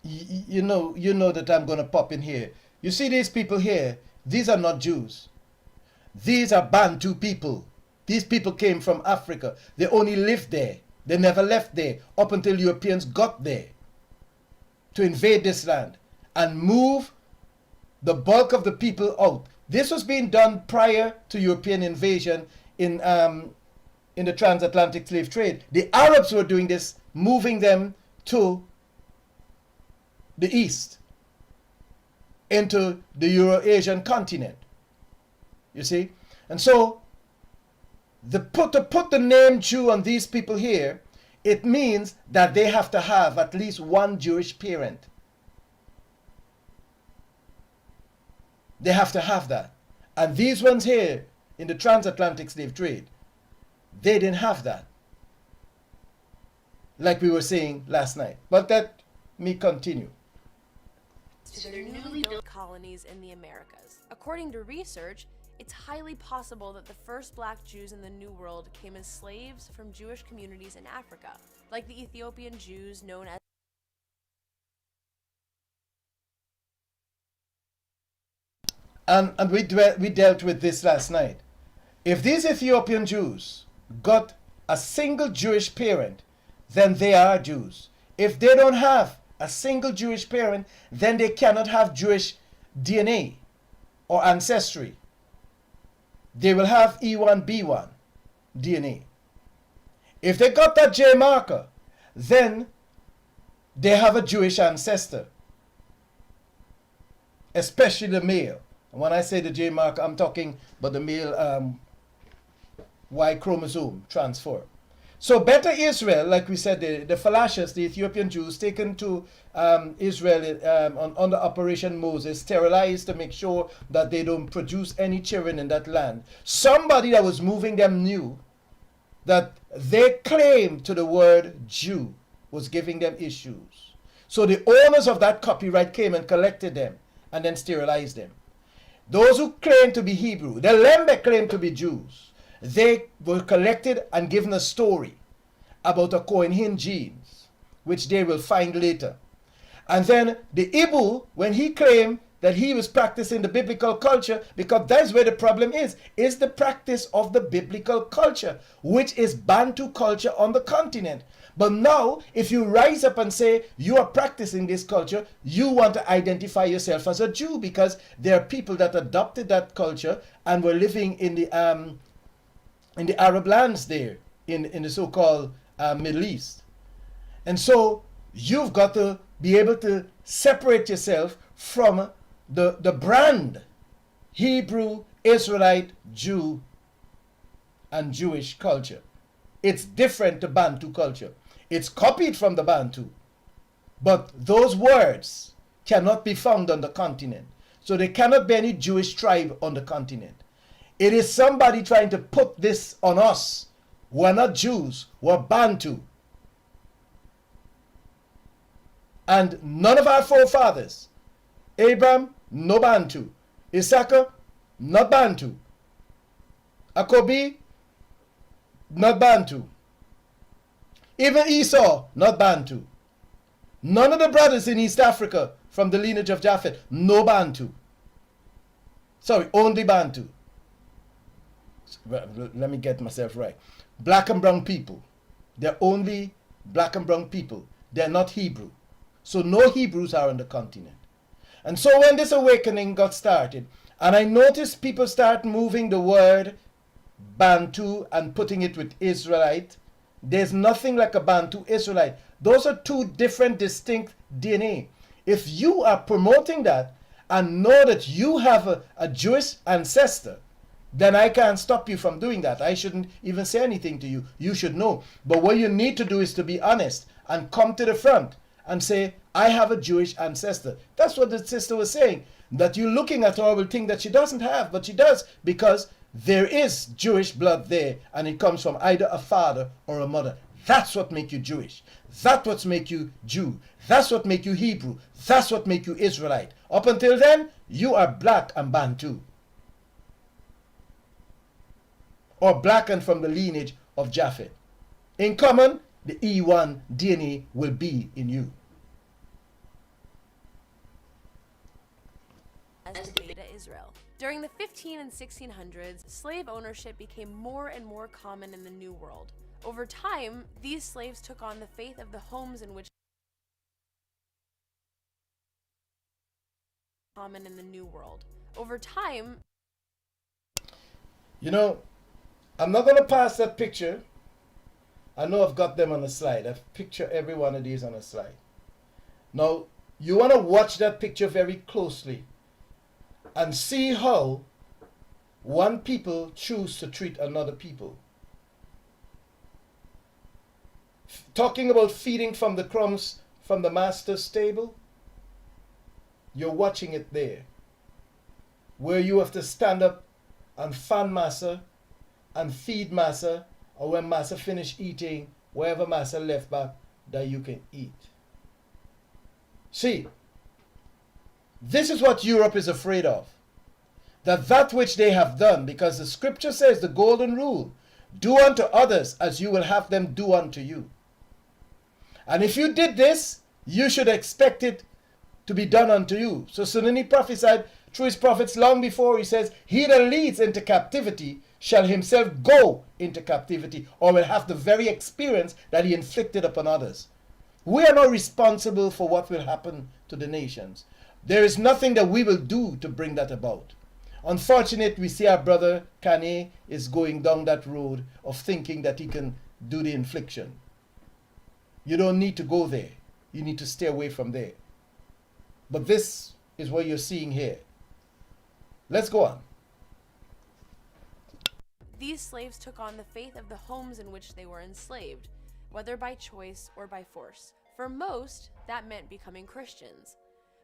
You know that I'm going to pop in here. You see these people here, these are not Jews. These are Bantu people. These people came from Africa. They only lived there. They never left there up until Europeans got there to invade this land and move the bulk of the people out. This was being done prior to European invasion in the transatlantic slave trade. The Arabs were doing this, moving them to the east, into the Euro-Asian continent. You see? And so, to put the name Jew on these people here, it means that they have to have at least one Jewish parent. They have to have that. And these ones here, in the transatlantic slave trade, they didn't have that. Like we were saying last night. But let me continue. To their newly built colonies in the Americas. According to research, it's highly possible that the first black Jews in the New World came as slaves from Jewish communities in Africa. like the Ethiopian Jews known as And we dealt with this last night. If these Ethiopian Jews got a single Jewish parent, then they are Jews. If they don't have a single Jewish parent, then they cannot have Jewish DNA or ancestry. They will have E1B1 DNA. If they got that J marker, then they have a Jewish ancestor, especially the male. And when I say the J marker, I'm talking about the male Y chromosome transfer. So Beta Israel, like we said, the Falashas, the Ethiopian Jews, taken to Israel under Operation Moses, sterilized to make sure that they don't produce any children in that land. Somebody that was moving them knew that their claim to the word Jew was giving them issues. So the owners of that copyright came and collected them and then sterilized them. Those who claim to be Hebrew, the Lembe claim to be Jews, they were collected and given a story about a Kohen genes, which they will find later. And then the Ibu, when he claimed that he was practicing the biblical culture, because that's where the problem is the practice of the biblical culture, which is Bantu culture on the continent. But now, if you rise up and say you are practicing this culture, you want to identify yourself as a Jew, because there are people that adopted that culture and were living in the Arab lands there, in the so-called Middle East. And so you've got to be able to separate yourself from the brand Hebrew, Israelite, Jew, and Jewish culture. It's different to Bantu culture. It's copied from the Bantu, but those words cannot be found on the continent. So there cannot be any Jewish tribe on the continent. It is somebody trying to put this on us. We're not Jews, we're Bantu. And none of our forefathers, Abraham, no Bantu. Issachar, not Bantu. Akobi, not Bantu. Even Esau, not Bantu. None of the brothers in East Africa from the lineage of Japhet, no Bantu. Sorry, only Bantu. Let me get myself right. Black and brown people. They're only black and brown people. They're not Hebrew. So no Hebrews are on the continent. And so when this awakening got started, and I noticed people start moving the word Bantu and putting it with Israelite, there's nothing like a Bantu Israelite. Those are two different, distinct DNA. If you are promoting that and know that you have a Jewish ancestor, then I can't stop you from doing that. I shouldn't even say anything to you. You should know. But what you need to do is to be honest and come to the front and say, I have a Jewish ancestor. That's what the sister was saying. That you're looking at her will think that she doesn't have, but she does, because there is Jewish blood there, and it comes from either a father or a mother. That's what makes you Jewish. That's what makes you Jew. That's what makes you Hebrew. That's what makes you Israelite. Up until then, you are black and Bantu. Or black and from the lineage of Japhet. In common, the E1 DNA will be in you. as Beta Israel. During the 15 and 1600s, slave ownership became more and more common in the New World. Over time, these slaves took on the faith of the homes in which common in the New World. Over time, you know, I'm not going to pass that picture. I know I've got them on the slide. I've pictured every one of these on a slide. Now, you want to watch that picture very closely and see how one people choose to treat another people. Talking about feeding from the crumbs from the master's table, you're watching it there, where you have to stand up and fan massa and feed massa, or when massa finish eating, wherever massa left back, that you can eat. See, this is what Europe is afraid of. That which they have done, because the scripture says the golden rule, do unto others as you will have them do unto you. And if you did this, you should expect it to be done unto you. So Sunani prophesied through his prophets long before. He says, he that leads into captivity shall himself go into captivity, or will have the very experience that he inflicted upon others. We are not responsible for what will happen to the nations. There is nothing that we will do to bring that about. Unfortunately, we see our brother Kane is going down that road of thinking that he can do the infliction. You don't need to go there. You need to stay away from there. But this is what you're seeing here. Let's go on. These slaves took on the faith of the homes in which they were enslaved, whether by choice or by force. For most, that meant becoming Christians.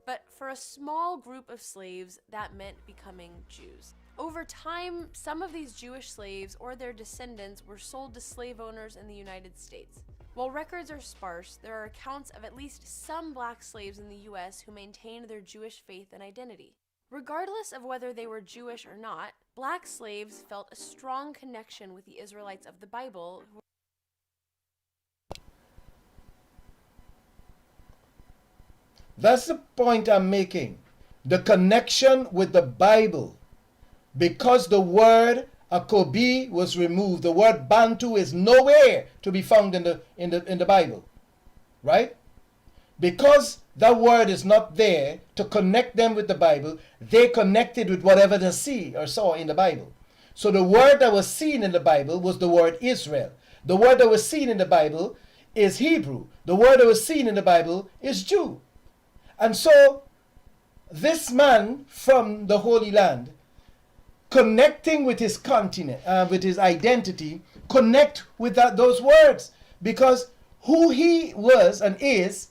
But for a small group of slaves, that meant becoming Jews. Over time, some of these Jewish slaves or their descendants were sold to slave owners in the United States. While records are sparse, there are accounts of at least some black slaves in the US who maintained their Jewish faith and identity. Regardless of whether they were Jewish or not, black slaves felt a strong connection with the Israelites of the Bible. That's the point I'm making. The connection with the Bible. Because the word Akobi was removed, the word Bantu is nowhere to be found in the Bible. Right? Because that word is not there to connect them with the Bible, they connected with whatever they see or saw in the Bible. So the word that was seen in the Bible was the word Israel. The word that was seen in the Bible is Hebrew. The word that was seen in the Bible is Jew. And so this man from the Holy Land, connecting with his continent, with his identity, connect with those words, because who he was and is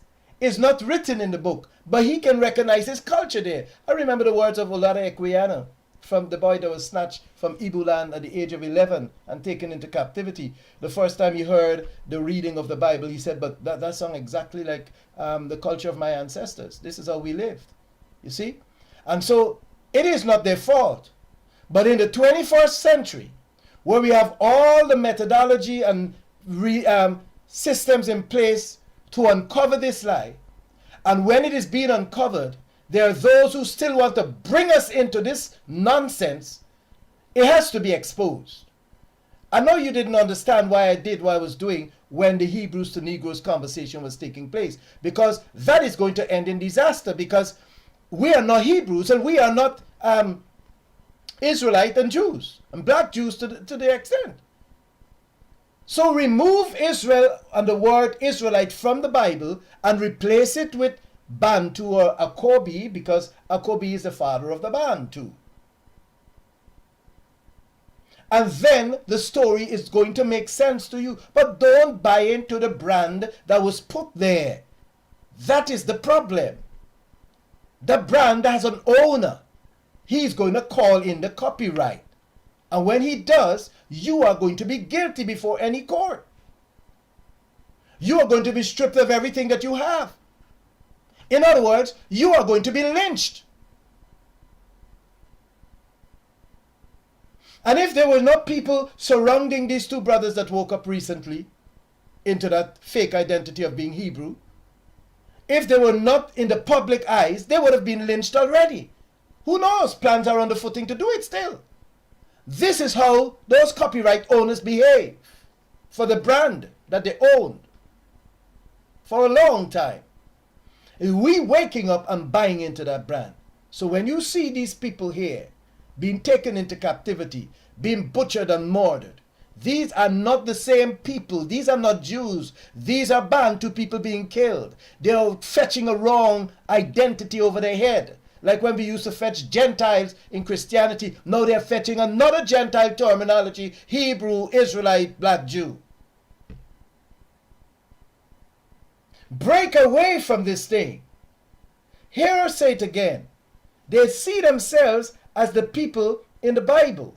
not written in the book, but he can recognize his culture there. I remember the words of Olada Equiana, from the boy that was snatched from Ibu land at the age of 11 and taken into captivity. The first time he heard the reading of the Bible, he said, but that sounds exactly like the culture of my ancestors. This is how we lived, you see? And so it is not their fault. But in the 21st century, where we have all the methodology and systems in place to uncover this lie, and when it is being uncovered, there are those who still want to bring us into this nonsense. It has to be exposed. I know you didn't understand why I did what I was doing when the Hebrews to Negroes conversation was taking place, because that is going to end in disaster, because we are not Hebrews and we are not Israelite and Jews and black Jews to the extent. So remove Israel and the word Israelite from the Bible and replace it with Bantu or Akobi, because Akobi is the father of the Bantu. And then the story is going to make sense to you. But don't buy into the brand that was put there. That is the problem. The brand has an owner. He's going to call in the copyright. And when he does, you are going to be guilty before any court. You are going to be stripped of everything that you have. In other words, you are going to be lynched. And if there were not people surrounding these two brothers that woke up recently into that fake identity of being Hebrew, if they were not in the public eyes, they would have been lynched already. Who knows? Plans are on the footing to do it still. This is how those copyright owners behave for the brand that they owned for a long time. We waking up and buying into that brand. So when you see these people here being taken into captivity, being butchered and murdered, these are not the same people. These are not Jews. These are Bantu people being killed. They are fetching a wrong identity over their head. Like when we used to fetch Gentiles in Christianity, now they're fetching another Gentile terminology, Hebrew, Israelite, black Jew. Break away from this thing. Hear her say it again. They see themselves as the people in the Bible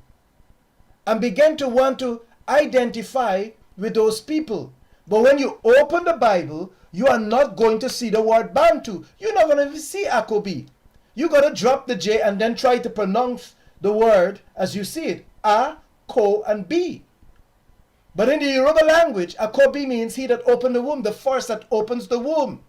and begin to want to identify with those people. But when you open the Bible, you are not going to see the word Bantu. You're not going to see Akobi. You got to drop the J and then try to pronounce the word as you see it. A, Ko, and B. But in the Yoruba language, Akobi means he that opened the womb, the first that opens the womb.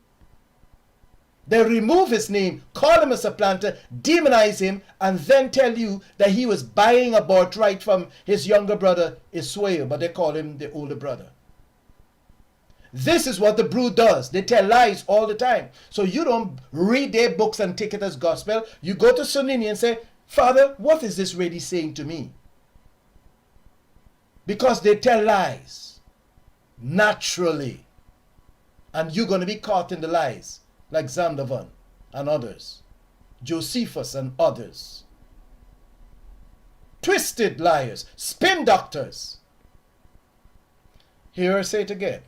They remove his name, call him a supplanter, demonize him, and then tell you that he was buying a birthright from his younger brother Israel, but they call him the older brother. This is what the brood does. They tell lies all the time. So you don't read their books and take it as gospel. You go to Sunini and say, Father, what is this really saying to me? Because they tell lies naturally. And you're going to be caught in the lies, like Zoonaadh1 and others, Josephus and others. Twisted liars, spin doctors. Here I say it again.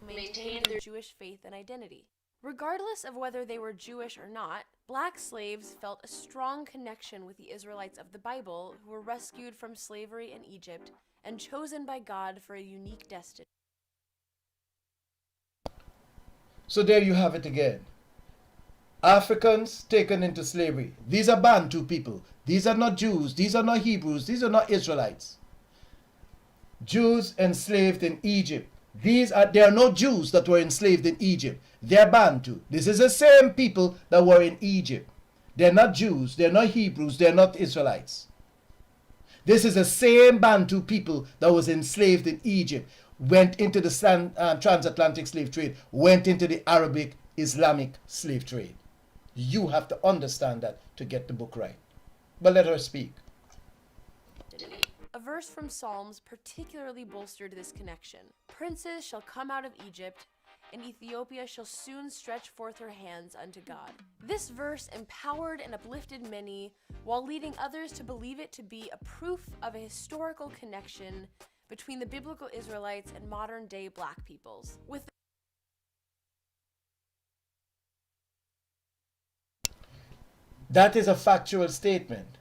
Maintain their Jewish faith and identity. Regardless of whether they were Jewish or not, black slaves felt a strong connection with the Israelites of the Bible who were rescued from slavery in Egypt and chosen by God for a unique destiny. So there you have it again. Africans taken into slavery. These are Bantu people. These are not Jews. These are not Hebrews. These are not Israelites. Jews enslaved in Egypt. There are no Jews that were enslaved in Egypt. They're Bantu. This is the same people that were in Egypt. They're not Jews. They're not Hebrews. They're not Israelites. This is the same Bantu people that was enslaved in Egypt, went into the transatlantic slave trade, went into the Arabic Islamic slave trade. You have to understand that to get the book right. But let her speak. A verse from Psalms particularly bolstered this connection. Princes shall come out of Egypt, and Ethiopia shall soon stretch forth her hands unto God. This verse empowered and uplifted many, while leading others to believe it to be a proof of a historical connection between the biblical Israelites and modern-day black peoples. That is a factual statement.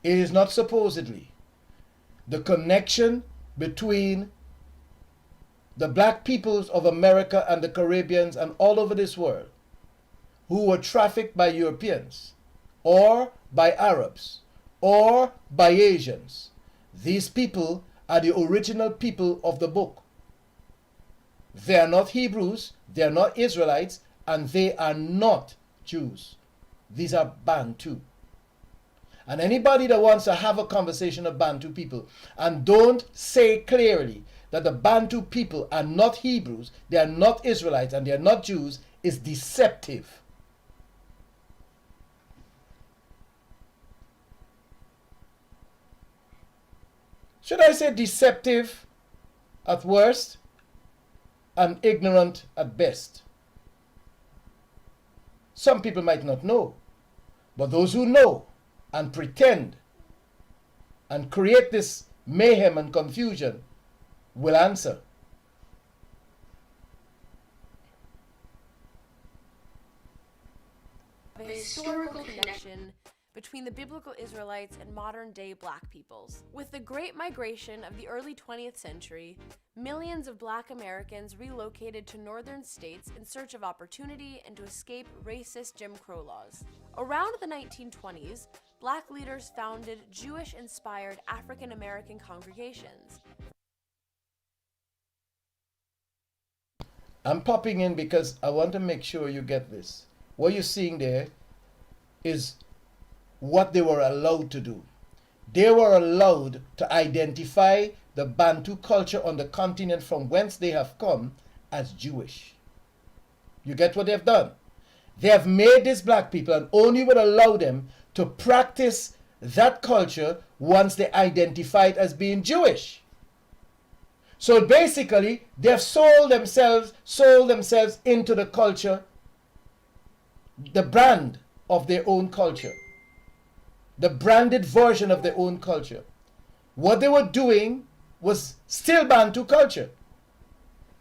It is not supposedly. The connection between the black peoples of America and the Caribbeans and all over this world who were trafficked by Europeans or by Arabs or by Asians. These people are the original people of the book. They are not Hebrews, they are not Israelites, and they are not Jews. These are Bantu. And anybody that wants to have a conversation of Bantu people and don't say clearly that the Bantu people are not Hebrews, they are not Israelites, and they are not Jews is deceptive. Should I say deceptive at worst and ignorant at best? Some people might not know, but those who know and pretend and create this mayhem and confusion will answer. A historical connection between the biblical Israelites and modern-day black peoples. With the Great Migration of the early 20th century, millions of black Americans relocated to northern states in search of opportunity and to escape racist Jim Crow laws. Around the 1920s, black leaders founded Jewish-inspired African-American congregations. I'm popping in because I want to make sure you get this. What you're seeing there is what they were allowed to do. They were allowed to identify the Bantu culture on the continent from whence they have come as Jewish. You get what they've done? They have made these black people and only would allow them to practice that culture once they identified as being Jewish. So basically, they have sold themselves into the culture, the brand of their own culture, the branded version of their own culture. What they were doing was still Bantu culture,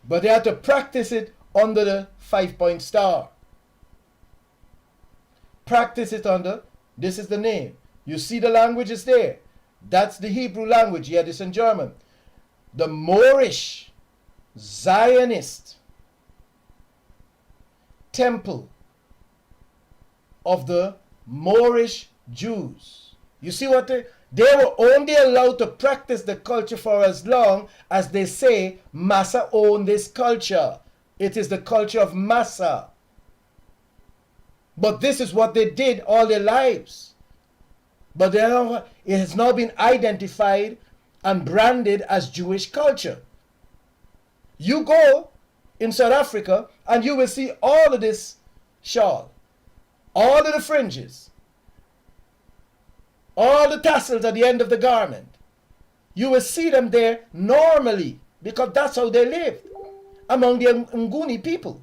but they had to practice it under the 5-point star. Practice it under, this is the name. You see the language is there. That's the Hebrew language, Yiddish and German. The Moorish Zionist temple of the Moorish Jews. You see what They were only allowed to practice the culture for as long as they say Massa owned this culture. It is the culture of Massa. But this is what they did all their lives. But it has now been identified and branded as Jewish culture. You go in South Africa and you will see all of this shawl, all of the fringes, all the tassels at the end of the garment. You will see them there normally because that's how they lived among the Nguni people.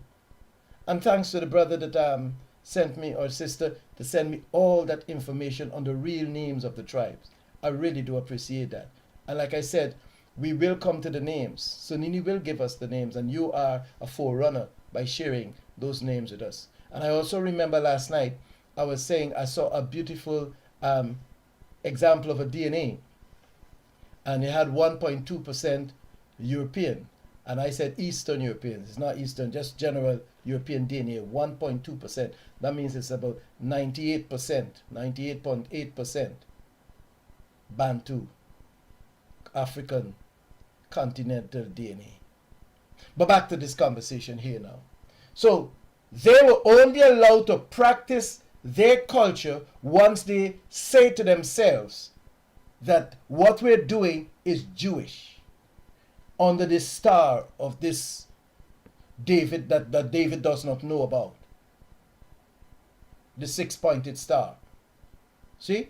And thanks to the brother that sent me, or sister, to send me all that information on the real names of the tribes. I really do appreciate that. And like I said, we will come to the names. So Nini will give us the names, and you are a forerunner by sharing those names with us. And I also remember last night, I was saying I saw a beautiful example of a DNA, and it had 1.2% European, and I said Eastern Europeans. It's not Eastern, just general European DNA, 1.2%. That means it's about 98%, 98.8% Bantu, African continental DNA. But back to this conversation here now. So they were only allowed to practice their culture once they say to themselves that what we're doing is Jewish, under this star of this David that David does not know about, the six-pointed star. See,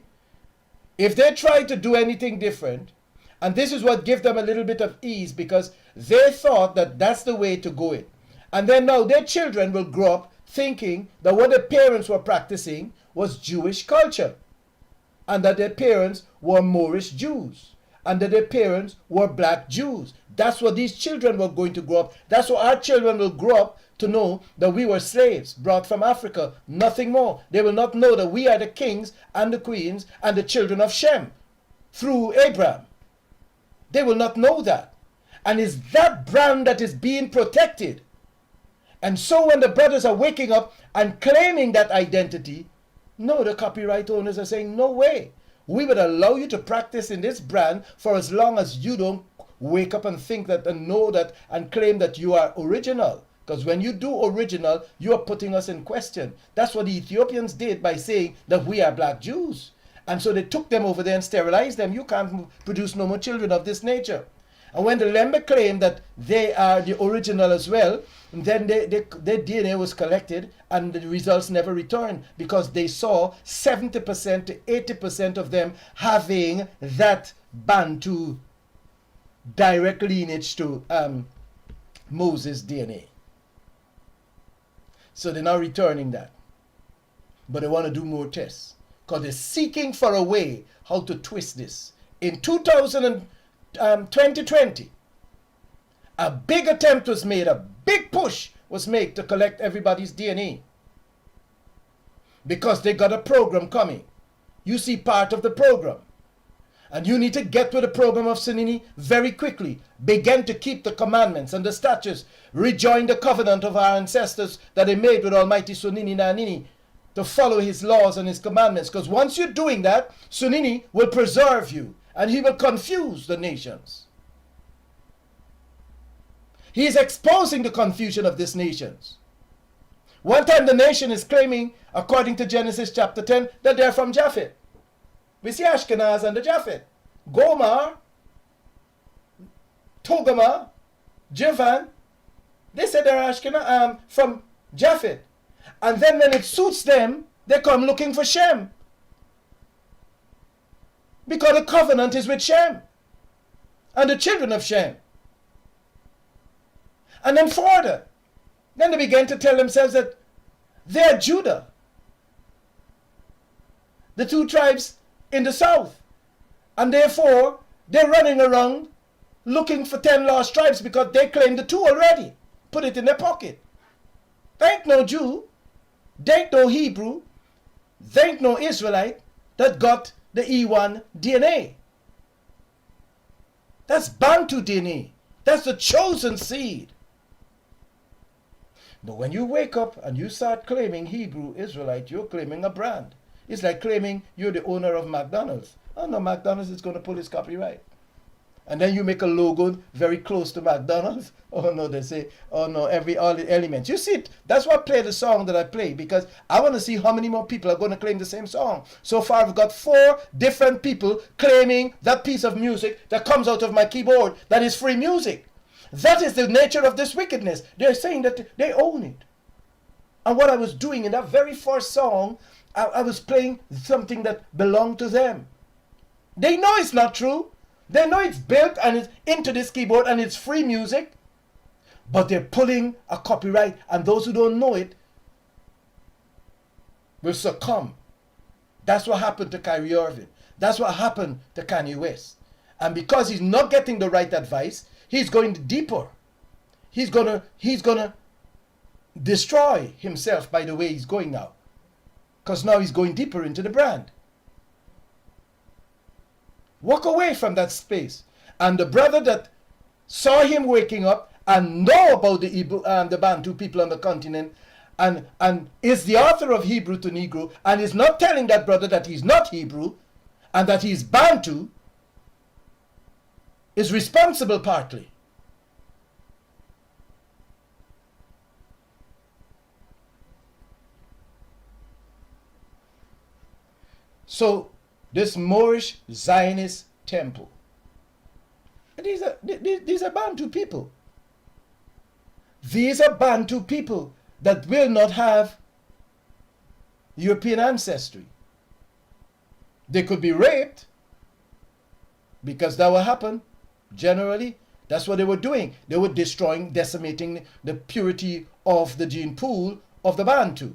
if they try to do anything different, and this is what gives them a little bit of ease, because they thought that that's the way to go it, and then now their children will grow up thinking that what their parents were practicing was Jewish culture, and that their parents were Moorish Jews, and that their parents were black Jews. That's what these children were going to grow up. That's what our children will grow up to know, that we were slaves brought from Africa, nothing more. They will not know that we are the kings and the queens and the children of Shem through Abraham. They will not know that. And it's that brand that is being protected. And so when the brothers are waking up and claiming that identity, no, the copyright owners are saying, no way. We would allow you to practice in this brand for as long as you don't wake up and think that and know that and claim that you are original. Because when you do original, you are putting us in question. That's what the Ethiopians did by saying that we are black Jews. And so they took them over there and sterilized them. You can't produce no more children of this nature. And when the Lembe claimed that they are the original as well, then their DNA was collected and the results never returned, because they saw 70% to 80% of them having that Bantu direct lineage to Moses' DNA. So they're now returning that. But they want to do more tests, because they're seeking for a way how to twist this. In 2020, a big attempt was made, a big push was made to collect everybody's DNA, because they got a program coming. You see part of the program, and you need to get with the program of Sinini very quickly. Begin to keep the commandments and the statutes. Rejoin the covenant of our ancestors that they made with Almighty Sunini Nanini, to follow his laws and his commandments. Because once you're doing that, Sunini will preserve you, and he will confuse the nations. He is exposing the confusion of these nations. One time the nation is claiming, according to Genesis chapter 10, that they're from Japhet. We see Ashkenaz and the Japhet. Gomar, Togarmah, Javan, they say they're Ashkenaz from Japhet. And then when it suits them, they come looking for Shem, because the covenant is with Shem and the children of Shem. And then further, then they began to tell themselves that they're Judah, the two tribes in the south. And therefore, they're running around looking for 10 lost tribes, because they claim the two already. Put it in their pocket. They ain't no Jew, they ain't no Hebrew, they ain't no Israelite that got the E1 DNA. That's Bantu DNA. That's the chosen seed. But when you wake up and you start claiming Hebrew Israelite, you're claiming a brand. It's like claiming you're the owner of McDonald's Oh no, McDonald's is going to pull his copyright. And then you make a logo very close to McDonald's. Oh no, they say, oh no, all the elements. You see, that's why I play the song that I play, because I want to see how many more people are going to claim the same song. So far, I've got 4 different people claiming that piece of music that comes out of my keyboard that is free music. That is the nature of this wickedness. They're saying that they own it. And what I was doing in that very first song, I was playing something that belonged to them. They know it's not true. They know it's built and it's into this keyboard and it's free music. But they're pulling a copyright, and those who don't know it will succumb. That's what happened to Kyrie Irving. That's what happened to Kanye West. And because he's not getting the right advice, he's going deeper. He's gonna destroy himself by the way he's going now. Because now he's going deeper into the brand. Walk away from that space. And the brother that saw him waking up and know about the Bantu people on the continent and is the author of Hebrew to Negro and is not telling that brother that he's not Hebrew and that he's Bantu, is responsible partly. So this Moorish Zionist temple, these are Bantu people. These are Bantu people that will not have European ancestry. They could be raped, because that will happen. Generally, that's what they were doing. They were destroying, decimating the purity of the gene pool of the Bantu.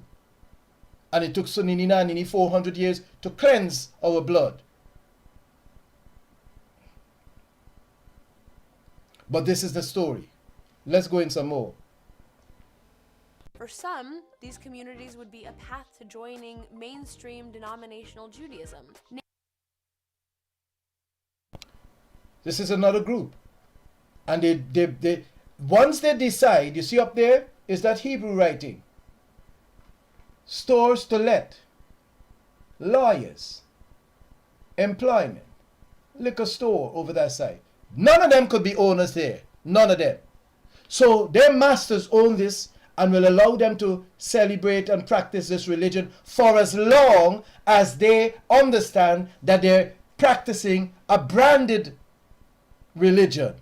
And it took Sunini 400 years to cleanse our blood. But this is the story. Let's go in some more. For some, these communities would be a path to joining mainstream denominational Judaism. This is another group. And they once they decide, you see up there, is that Hebrew writing. Stores to let, lawyers, employment, liquor store over that side. None of them could be owners there. None of them. So their masters own this and will allow them to celebrate and practice this religion for as long as they understand that they're practicing a branded religion.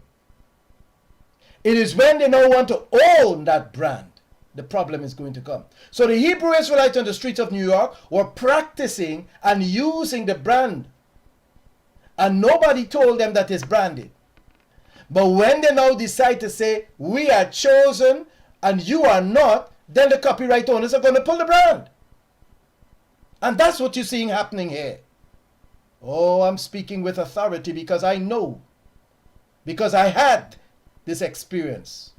It is when they now want to own that brand, the problem is going to come. So the Hebrew Israelites on the streets of New York were practicing and using the brand. And nobody told them that it's branded. But when they now decide to say, we are chosen and you are not, then the copyright owners are going to pull the brand. And that's what you're seeing happening here. Oh, I'm speaking with authority because I know. Because I had this experience.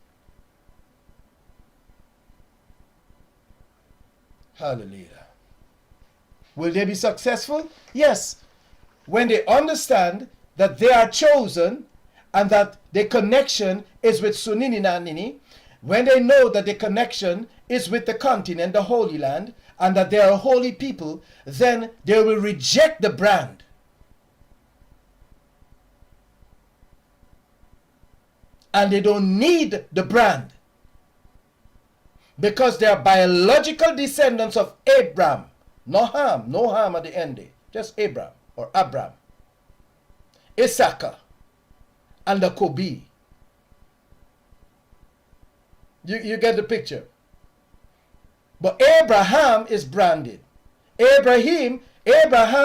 Hallelujah. Will they be successful? Yes. When they understand that they are chosen and that their connection is with Sunini Nanini, when they know that their connection is with the continent, the Holy Land, and that they are a holy people, then they will reject the brand. And they don't need the brand. Because they are biological descendants of Abraham. No Ham at the end. Just Abraham or Abram. Issachar and the Kobi. You get the picture. But Abraham is branded. Abraham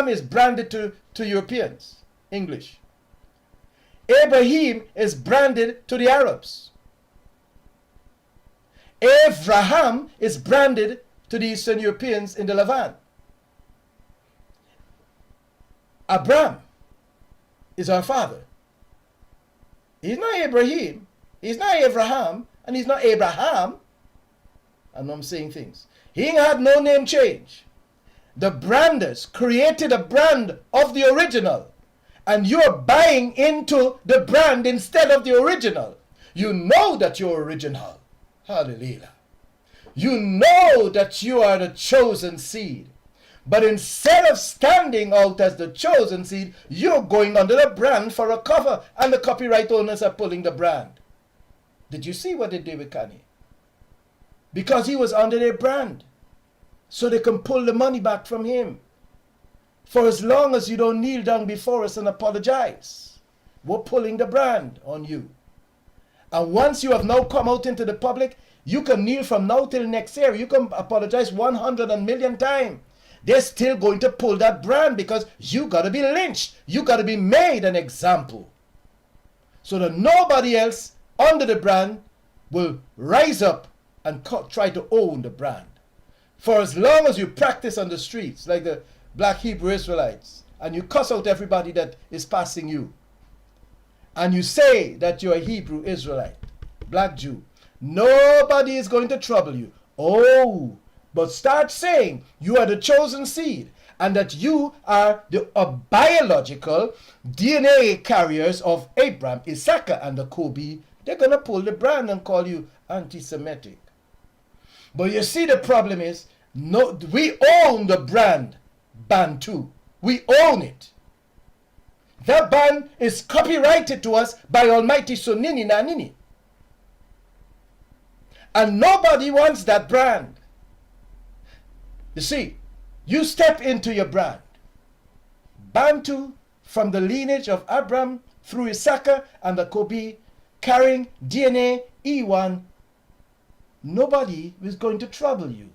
is branded to Europeans, English. Abraham is branded to the Arabs. Abraham is branded to the Eastern Europeans in the Levant. Abram is our father. He's not Abraham. He's not Abraham. And he's not Abraham. I know I'm saying things. He had no name change. The branders created a brand of the original. And you're buying into the brand instead of the original. You know that you're original. Hallelujah. You know that you are the chosen seed. But instead of standing out as the chosen seed, you're going under the brand for a cover, and the copyright owners are pulling the brand. Did you see what they did with Kanye? Because he was under their brand. So they can pull the money back from him. For as long as you don't kneel down before us and apologize, we're pulling the brand on you. And once you have now come out into the public, you can kneel from now till next year. You can apologize 100 million times. They're still going to pull that brand because you got to be lynched. You got to be made an example. So that nobody else under the brand will rise up and try to own the brand. For as long as you practice on the streets like the black Hebrew Israelites and you cuss out everybody that is passing you and you say that you're a Hebrew Israelite, black Jew, nobody is going to trouble you. Oh, but start saying you are the chosen seed and that you are the biological DNA carriers of Abraham, Isaac, and the Kobe. They're going to pull the brand and call you anti-Semitic. But you see, the problem is, no, we own the brand Bantu. We own it. That band is copyrighted to us by Almighty Sunini Nanini. And nobody wants that brand. You see, you step into your brand. Bantu, from the lineage of Abraham through Isaac and the Kobe, carrying DNA E1, nobody is going to trouble you.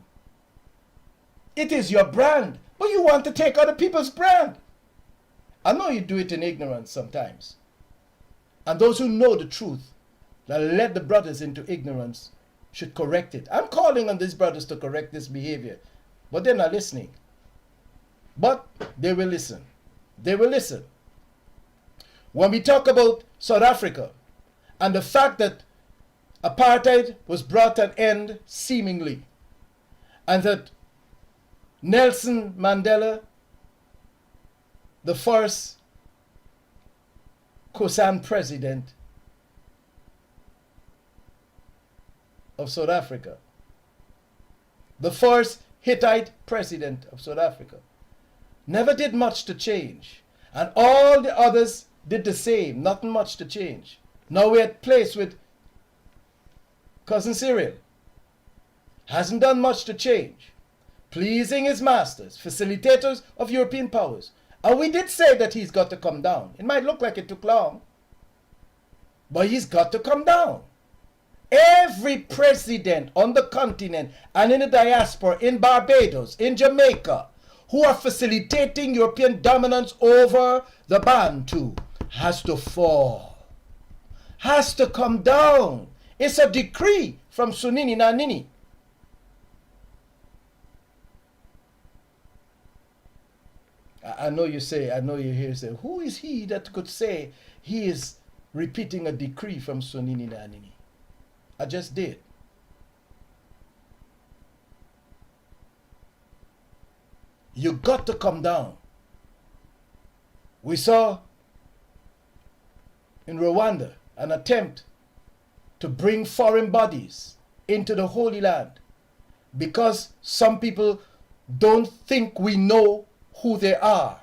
It is your brand, but you want to take other people's brand. I know you do it in ignorance sometimes. And those who know the truth, that led the brothers into ignorance, should correct it. I'm calling on these brothers to correct this behavior, but they're not listening. But they will listen. They will listen. When we talk about South Africa and the fact that apartheid was brought to an end seemingly, and that Nelson Mandela, the first Khoisan president of South Africa, the first Hittite president of South Africa, never did much to change. And all the others did the same, nothing much to change. Now we're at place with Cousin Cyril. Hasn't done much to change. Pleasing his masters, facilitators of European powers. And we did say that he's got to come down. It might look like it took long, but he's got to come down. Every president on the continent and in the diaspora, in Barbados, in Jamaica, who are facilitating European dominance over the Bantu, has to fall. Has to come down. It's a decree from Sunini Nanini. I know you say, I know you hear say, who is he that could say he is repeating a decree from Sunini Nanini? I just did. You got to come down. We saw in Rwanda an attempt to bring foreign bodies into the Holy Land because some people don't think we know who they are.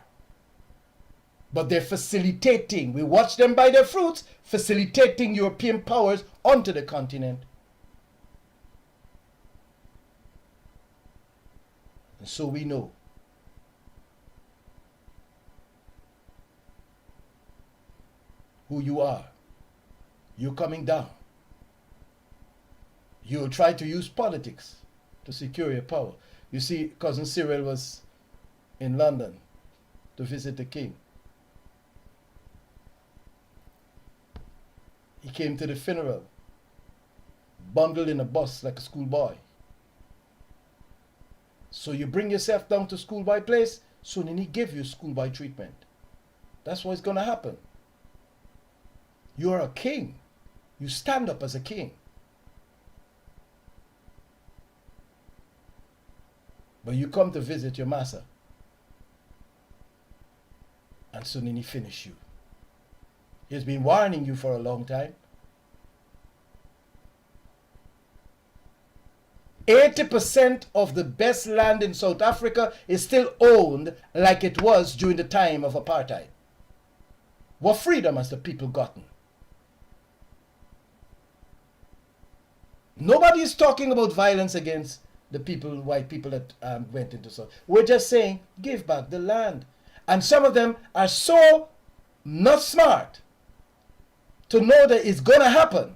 But they're facilitating, we watch them by their fruits, facilitating European powers onto the continent. And so we know. Who you are. You're coming down. You'll try to use politics to secure your power. You see, Cousin Cyril was in London to visit the king. He came to the funeral, bundled in a bus like a schoolboy. So you bring yourself down to schoolboy place, so then he give you schoolboy treatment. That's what's going to happen. You are a king. You stand up as a king. But you come to visit your master. And so then he finish you. He's been warning you for a long time. 80% of the best land in South Africa is still owned like it was during the time of apartheid. What freedom has the people gotten? Nobody is talking about violence against the people, white people that went into South. We're just saying, give back the land. And some of them are so not smart to know that it's going to happen.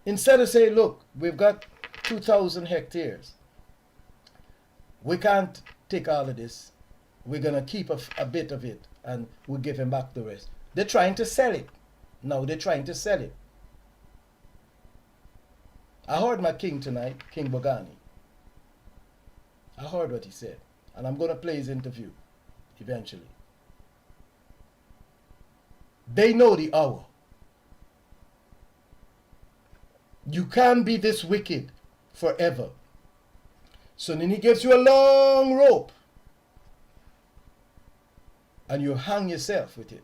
Instead of saying, look, we've got 2,000 hectares. We can't take all of this. We're going to keep a bit of it and we'll give him back the rest. They're trying to sell it. Now they're trying to sell it. I heard my king tonight, King Bogani. I heard what he said. And I'm going to play his interview eventually. They know the hour. You can't be this wicked forever. So then he gives you a long rope. And you hang yourself with it.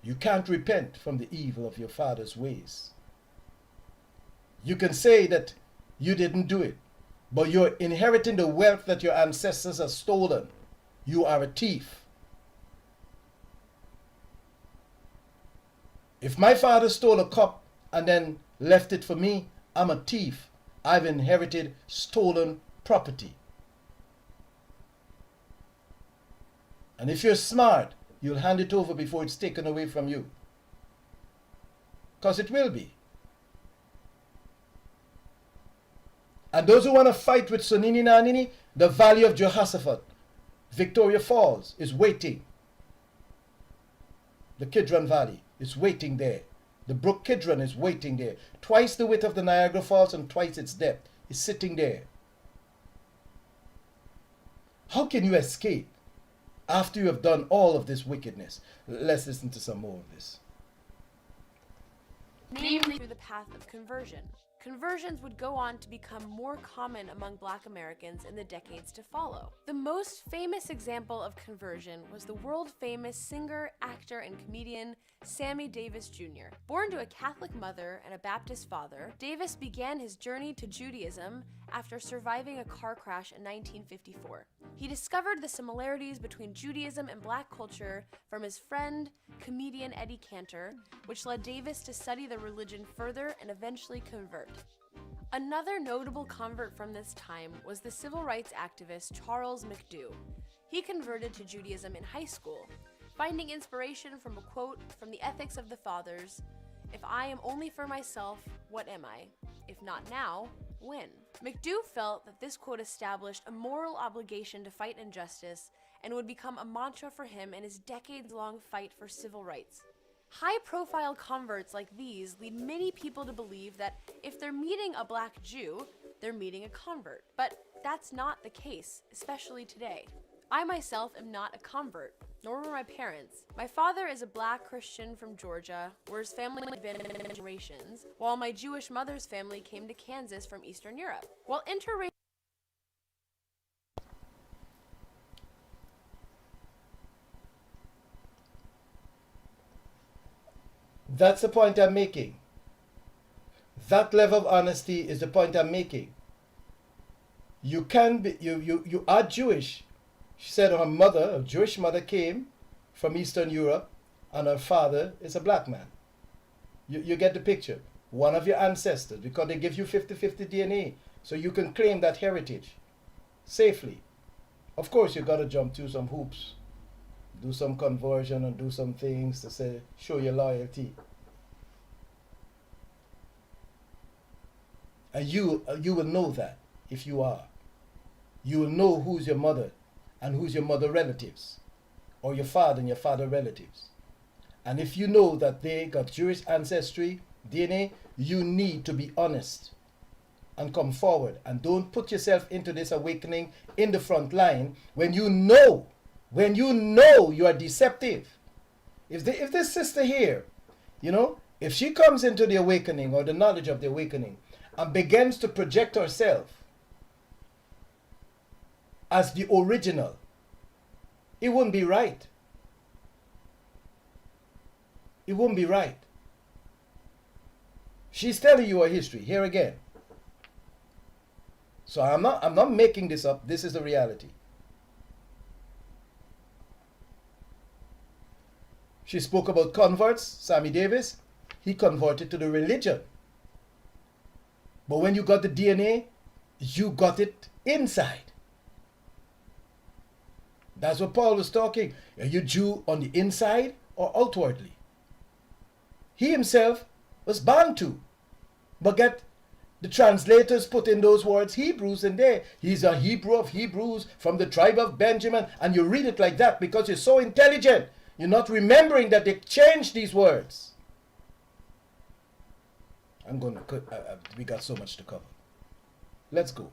You can't repent from the evil of your father's ways. You can say that you didn't do it, but you're inheriting the wealth that your ancestors have stolen. You are a thief. If my father stole a cup and then left it for me, I'm a thief. I've inherited stolen property. And if you're smart, you'll hand it over before it's taken away from you. Because it will be. And those who want to fight with Sonini Nanini, the Valley of Jehoshaphat, Victoria Falls, is waiting. The Kidron Valley is waiting there. The brook Kidron is waiting there. Twice the width of the Niagara Falls and twice its depth is sitting there. How can you escape after you have done all of this wickedness? Let's listen to some more of this. Namely through the path of conversion. Conversions would go on to become more common among Black Americans in the decades to follow. The most famous example of conversion was the world-famous singer, actor, and comedian Sammy Davis Jr. Born to a Catholic mother and a Baptist father, Davis began his journey to Judaism after surviving a car crash in 1954. He discovered the similarities between Judaism and Black culture from his friend, comedian Eddie Cantor, which led Davis to study the religion further and eventually convert. Another notable convert from this time was the civil rights activist Charles McDew. He converted to Judaism in high school, finding inspiration from a quote from the Ethics of the Fathers, "If I am only for myself, what am I? If not now, when?" McDew felt that this quote established a moral obligation to fight injustice and would become a mantra for him in his decades-long fight for civil rights. High-profile converts like these lead many people to believe that if they're meeting a Black Jew, they're meeting a convert. But that's not the case, especially today. I myself am not a convert, nor were my parents. My father is a Black Christian from Georgia, where his family had been in generations, while my Jewish mother's family came to Kansas from Eastern Europe. While interracial That's the point I'm making. That level of honesty is the point I'm making. You can be, you are Jewish. She said her mother, a Jewish mother, came from Eastern Europe, and her father is a Black man. You get the picture. One of your ancestors, because they give you 50-50 DNA, so you can claim that heritage safely. Of course, you got to jump through some hoops, do some conversion, and do some things to say, show your loyalty. And you will know that if you are. You will know who's your mother and who's your mother relatives, or your father and your father relatives. And if you know that they got Jewish ancestry, DNA, you need to be honest and come forward. And don't put yourself into this awakening in the front line when you know you are deceptive. If this sister here, if she comes into the awakening or the knowledge of the awakening and begins to project herself as the original, it wouldn't be right. It wouldn't be right. She's telling you her history. Here again. So I'm not making this up. This is the reality. She spoke about converts. Sammy Davis, he converted to the religion. But when you got the DNA, you got it inside. That's what Paul was talking. Are you Jew on the inside or outwardly? He himself was Bantu. But get the translators put in those words Hebrews in there. He's a Hebrew of Hebrews from the tribe of Benjamin. And you read it like that because you're so intelligent. You're not remembering that they changed these words. We got so much to cover. Let's go.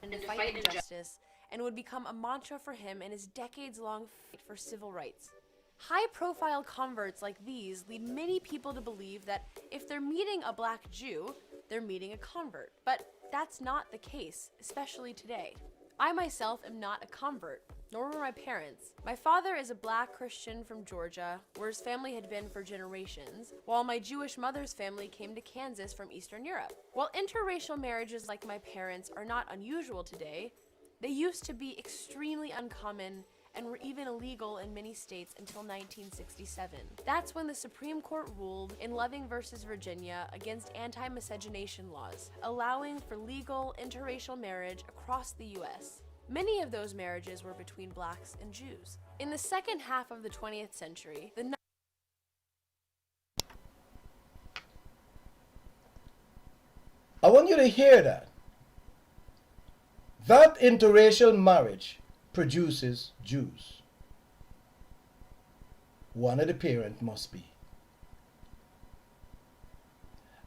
And to fight injustice, and would become a mantra for him in his decades-long fight for civil rights. High-profile converts like these lead many people to believe that if they're meeting a black Jew, they're meeting a convert. But that's not the case, especially today. I myself am not a convert, nor were my parents. My father is a black Christian from Georgia, where his family had been for generations, while my Jewish mother's family came to Kansas from Eastern Europe. While interracial marriages like my parents are not unusual today, they used to be extremely uncommon and were even illegal in many states until 1967. That's when the Supreme Court ruled in Loving versus Virginia against anti-miscegenation laws, allowing for legal interracial marriage across the U.S. Many of those marriages were between blacks and Jews. In the second half of the 20th century, I want you to hear that. That interracial marriage produces Jews. One of the parents must be.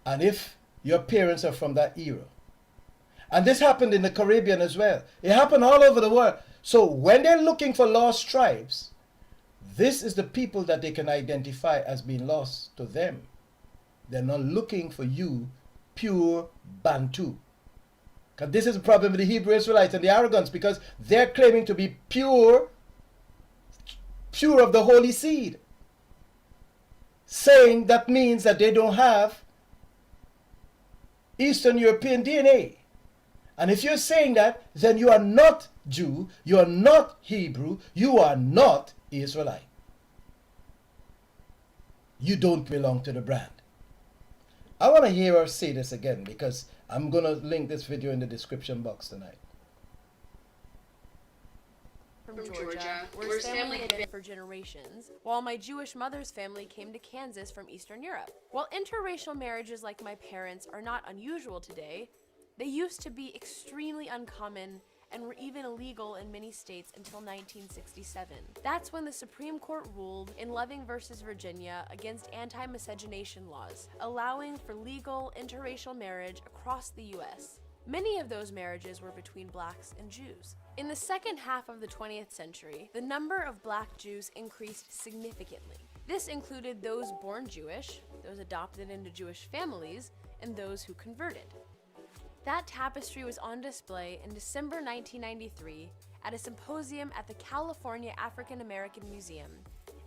And if your parents are from that era, and this happened in the Caribbean as well, it happened all over the world. So when they're looking for lost tribes, this is the people that they can identify as being lost to them. They're not looking for you, pure Bantu. Because this is the problem with the Hebrew Israelites and the arrogance, because they're claiming to be pure of the holy seed. Saying that means that they don't have Eastern European DNA. And if you're saying that, then you are not Jew, you are not Hebrew, you are not Israelite. You don't belong to the brand. I want to hear her say this again because I'm going to link this video in the description box tonight. from Georgia, where his family had been for generations, while my Jewish mother's family came to Kansas from Eastern Europe. While interracial marriages like my parents are not unusual today, they used to be extremely uncommon and were even illegal in many states until 1967. That's when the Supreme Court ruled in Loving versus Virginia against anti-miscegenation laws, allowing for legal interracial marriage across the U.S. Many of those marriages were between blacks and Jews. In the second half of the 20th century, the number of black Jews increased significantly. This included those born Jewish, those adopted into Jewish families, and those who converted. That tapestry was on display in December 1993 at a symposium at the California African American Museum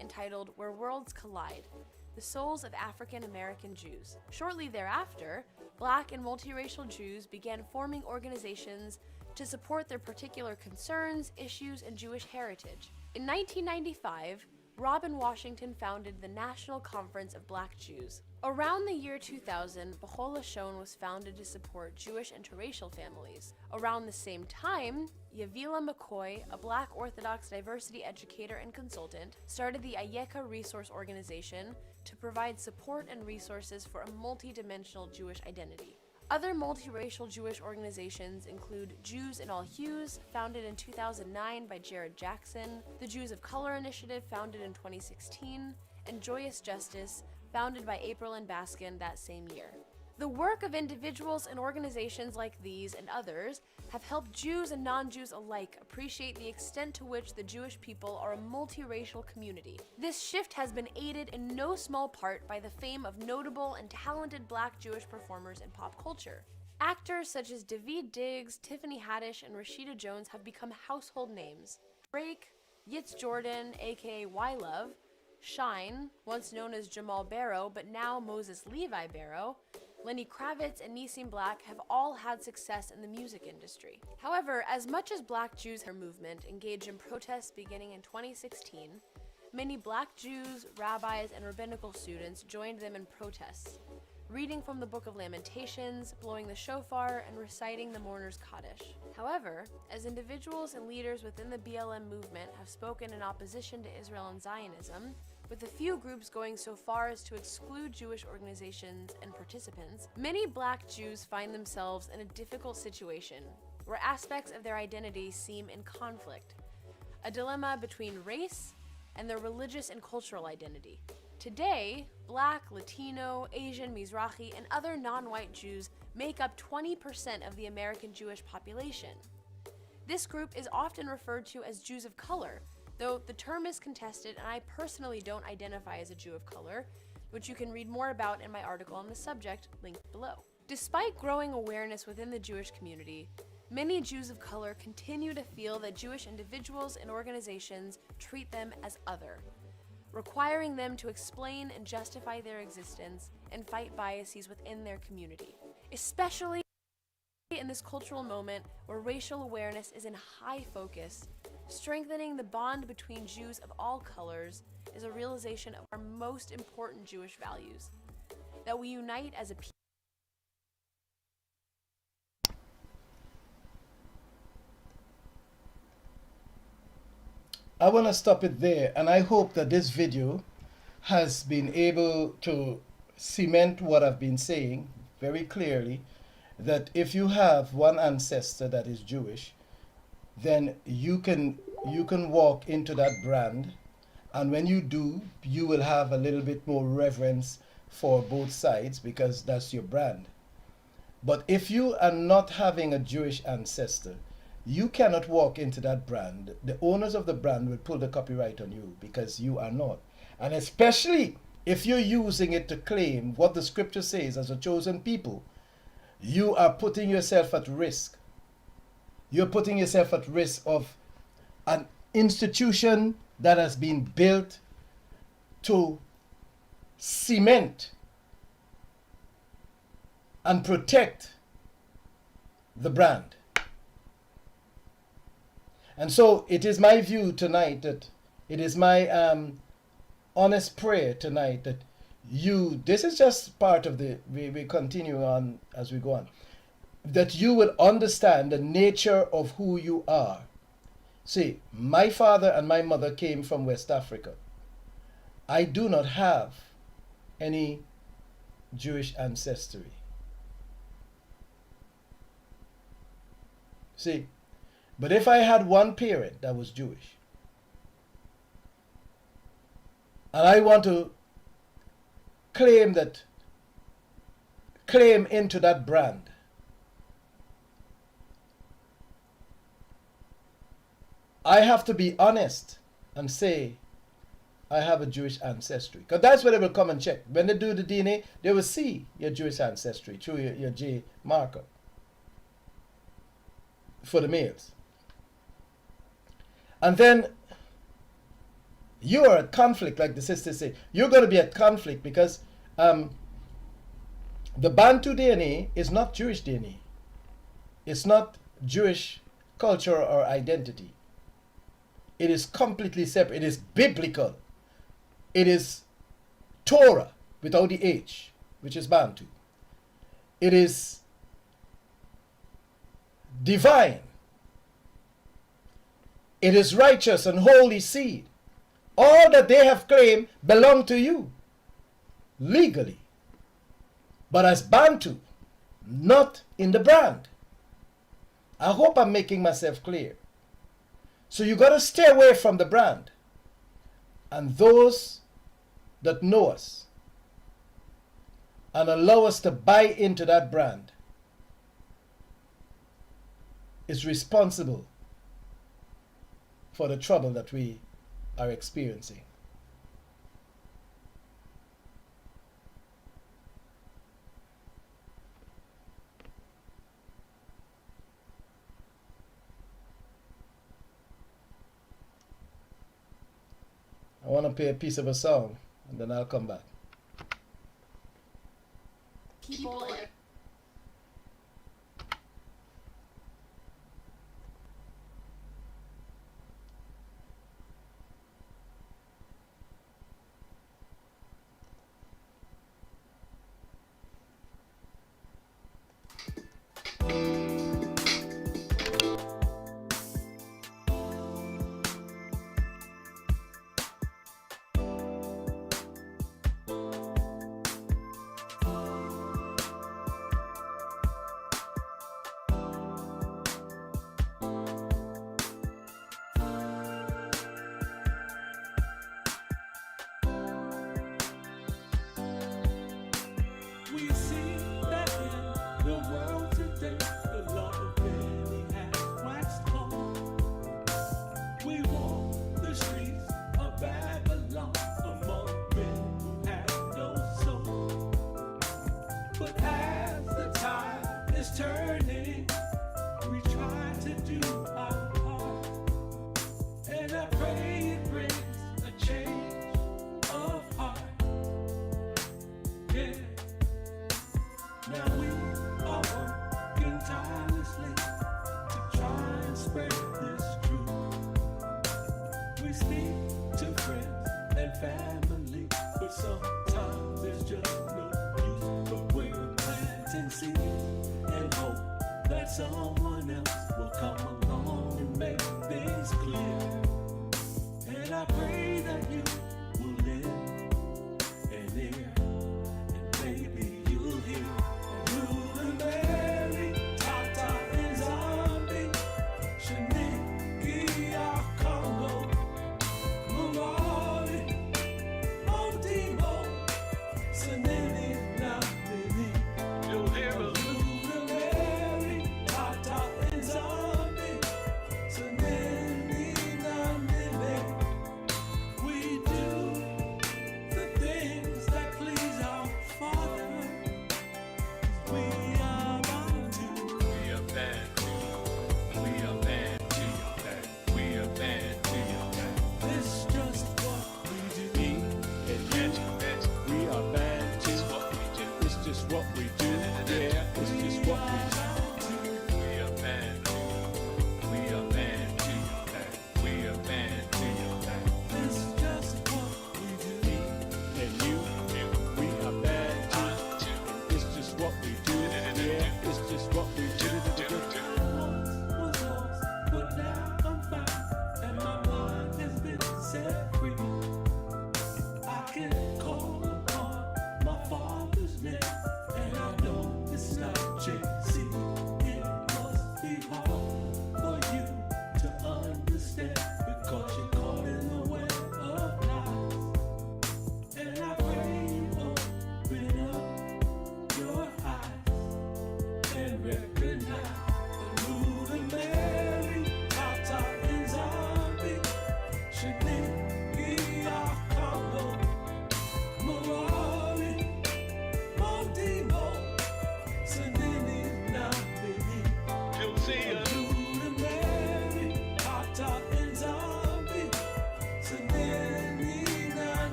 entitled Where Worlds Collide: The Souls of African American Jews. Shortly thereafter, Black and multiracial Jews began forming organizations to support their particular concerns, issues, and Jewish heritage. In 1995, Robin Washington founded the National Conference of Black Jews. Around the year 2000, Behola Shon was founded to support Jewish interracial families. Around the same time, Yavila McCoy, a Black Orthodox diversity educator and consultant, started the Ayeka Resource Organization to provide support and resources for a multi-dimensional Jewish identity. Other multiracial Jewish organizations include Jews in All Hues, founded in 2009 by Jared Jackson, the Jews of Color Initiative, founded in 2016, and Joyous Justice, founded by April and Baskin that same year. The work of individuals and organizations like these and others have helped Jews and non-Jews alike appreciate the extent to which the Jewish people are a multiracial community. This shift has been aided in no small part by the fame of notable and talented Black Jewish performers in pop culture. Actors such as Daveed Diggs, Tiffany Haddish, and Rashida Jones have become household names. Drake, Yitz Jordan, aka Y-Love, Shine, once known as Jamal Barrow but now Moses Levi Barrow, Lenny Kravitz and Nissim Black have all had success in the music industry. However, as much as Black Jews movement engaged in protests beginning in 2016, many Black Jews, rabbis, and rabbinical students joined them in protests, reading from the Book of Lamentations, blowing the shofar, and reciting the mourner's Kaddish. However, as individuals and leaders within the BLM movement have spoken in opposition to Israel and Zionism, with a few groups going so far as to exclude Jewish organizations and participants, many Black Jews find themselves in a difficult situation where aspects of their identity seem in conflict, a dilemma between race and their religious and cultural identity. Today, Black, Latino, Asian, Mizrahi, and other non-white Jews make up 20% of the American Jewish population. This group is often referred to as Jews of color, though the term is contested and I personally don't identify as a Jew of color, which you can read more about in my article on the subject linked below. Despite growing awareness within the Jewish community, many Jews of color continue to feel that Jewish individuals and organizations treat them as other, requiring them to explain and justify their existence and fight biases within their community. Especially in this cultural moment where racial awareness is in high focus, strengthening the bond between Jews of all colors is a realization of our most important Jewish values, that we unite as a people. I want to stop it there, and I hope that this video has been able to cement what I've been saying very clearly, that if you have one ancestor that is Jewish, then you can walk into that brand, and when you do, you will have a little bit more reverence for both sides because that's your brand. But if you are not having a Jewish ancestor, you cannot walk into that brand. The owners of the brand will pull the copyright on you because you are not. And especially if you're using it to claim what the scripture says as a chosen people, you are putting yourself at risk. You're putting yourself at risk of an institution that has been built to cement and protect the brand. And so it is my view tonight, that it is my honest prayer tonight that this is just part of we continue on as we go on, that you will understand the nature of who you are. See, my father and my mother came from West Africa. I do not have any Jewish ancestry. See, but if I had one parent that was Jewish, and I want to claim into that brand, I have to be honest and say I have a Jewish ancestry. Because that's where they will come and check. When they do the DNA, they will see your Jewish ancestry through your J marker for the males. And then you are at conflict, like the sisters say. You're going to be at conflict because the Bantu DNA is not Jewish DNA. It's not Jewish culture or identity. It is completely separate. It is biblical. It is Torah without the H, which is Bantu. It is divine. It is righteous and holy seed. All that they have claimed belong to you legally. But as Bantu, not in the brand. I hope I'm making myself clear. So you got to stay away from the brand. And those that know us and allow us to buy into that brand is responsible for the trouble that we are experiencing. I want to play a piece of a song and then I'll come back. people. We see that in the world today, the love of many has waxed cold. We walk the streets of Babylon among men who have no soul. But as the tide is turning, we try to do our part. And I pray it brings a change of heart. Yeah. Now we are working tirelessly to try and spread this truth. We speak to friends and family, but sometimes there's just no use. But we're planting seeds and hope that someone else will come along and make things clear. And I pray that you will lend an ear, and maybe you'll hear. What we do, yeah, it's just what we do. We are Bantu, we are Bantu, we are Bantu. It's just what we do. Me and you, we are Bantu. It's just what we do, yeah, it's just what we do. I once was lost, but now I'm found, and my mind has been set free. I can call upon my Father's name. It's not JC, it must be hard for you to understand, because you're caught in the web of lies. And I pray you open up your eyes and recognize the Luda Mary, Tata and Zombie, Shaniki, Congo, Morari, Montimo.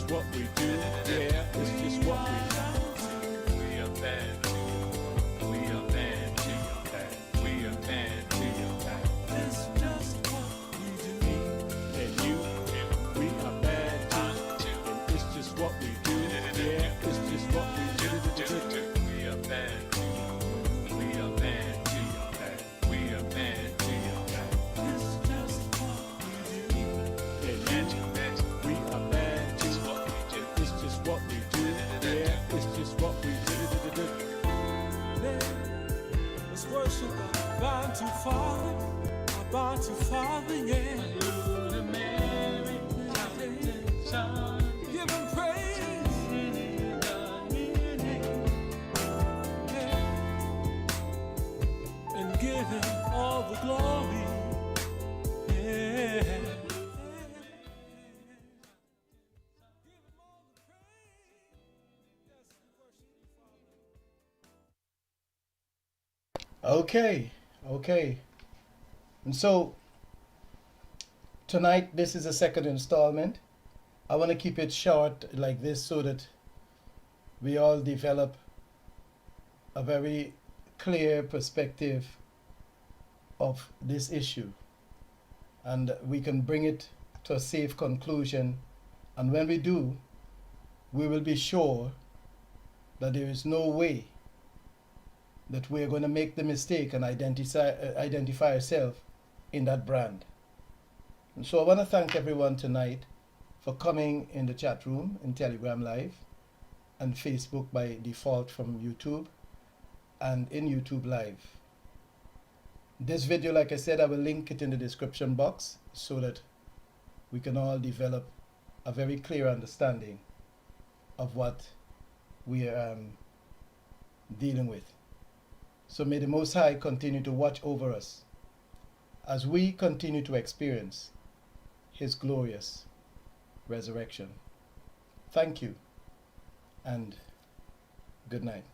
What we do, yeah, it's just what we do. We are Bantu, we are Bantu, we are Bantu. It's just what we do. Me and you, we are Bantu, and it's just what we do, yeah, it's just what we do. We are Bantu, we are Bantu, we are Bantu. It's just what we do. Me and you, we are Bantu. What we do, yeah, it's just what we do. Let's worship our Bantu Father, our Bantu Father, yeah. Give him praise, yeah. And give him all the glory, yeah. Okay, okay. And so tonight, this is the second installment. I want to keep it short like this so that we all develop a very clear perspective of this issue, and we can bring it to a safe conclusion. And when we do, we will be sure that there is no way that we're going to make the mistake and identify ourselves in that brand. And so I want to thank everyone tonight for coming in the chat room in Telegram Live and Facebook by default from YouTube and in YouTube Live. This video, like I said, I will link it in the description box so that we can all develop a very clear understanding of what we are dealing with. So may the Most High continue to watch over us as we continue to experience His glorious resurrection. Thank you and good night.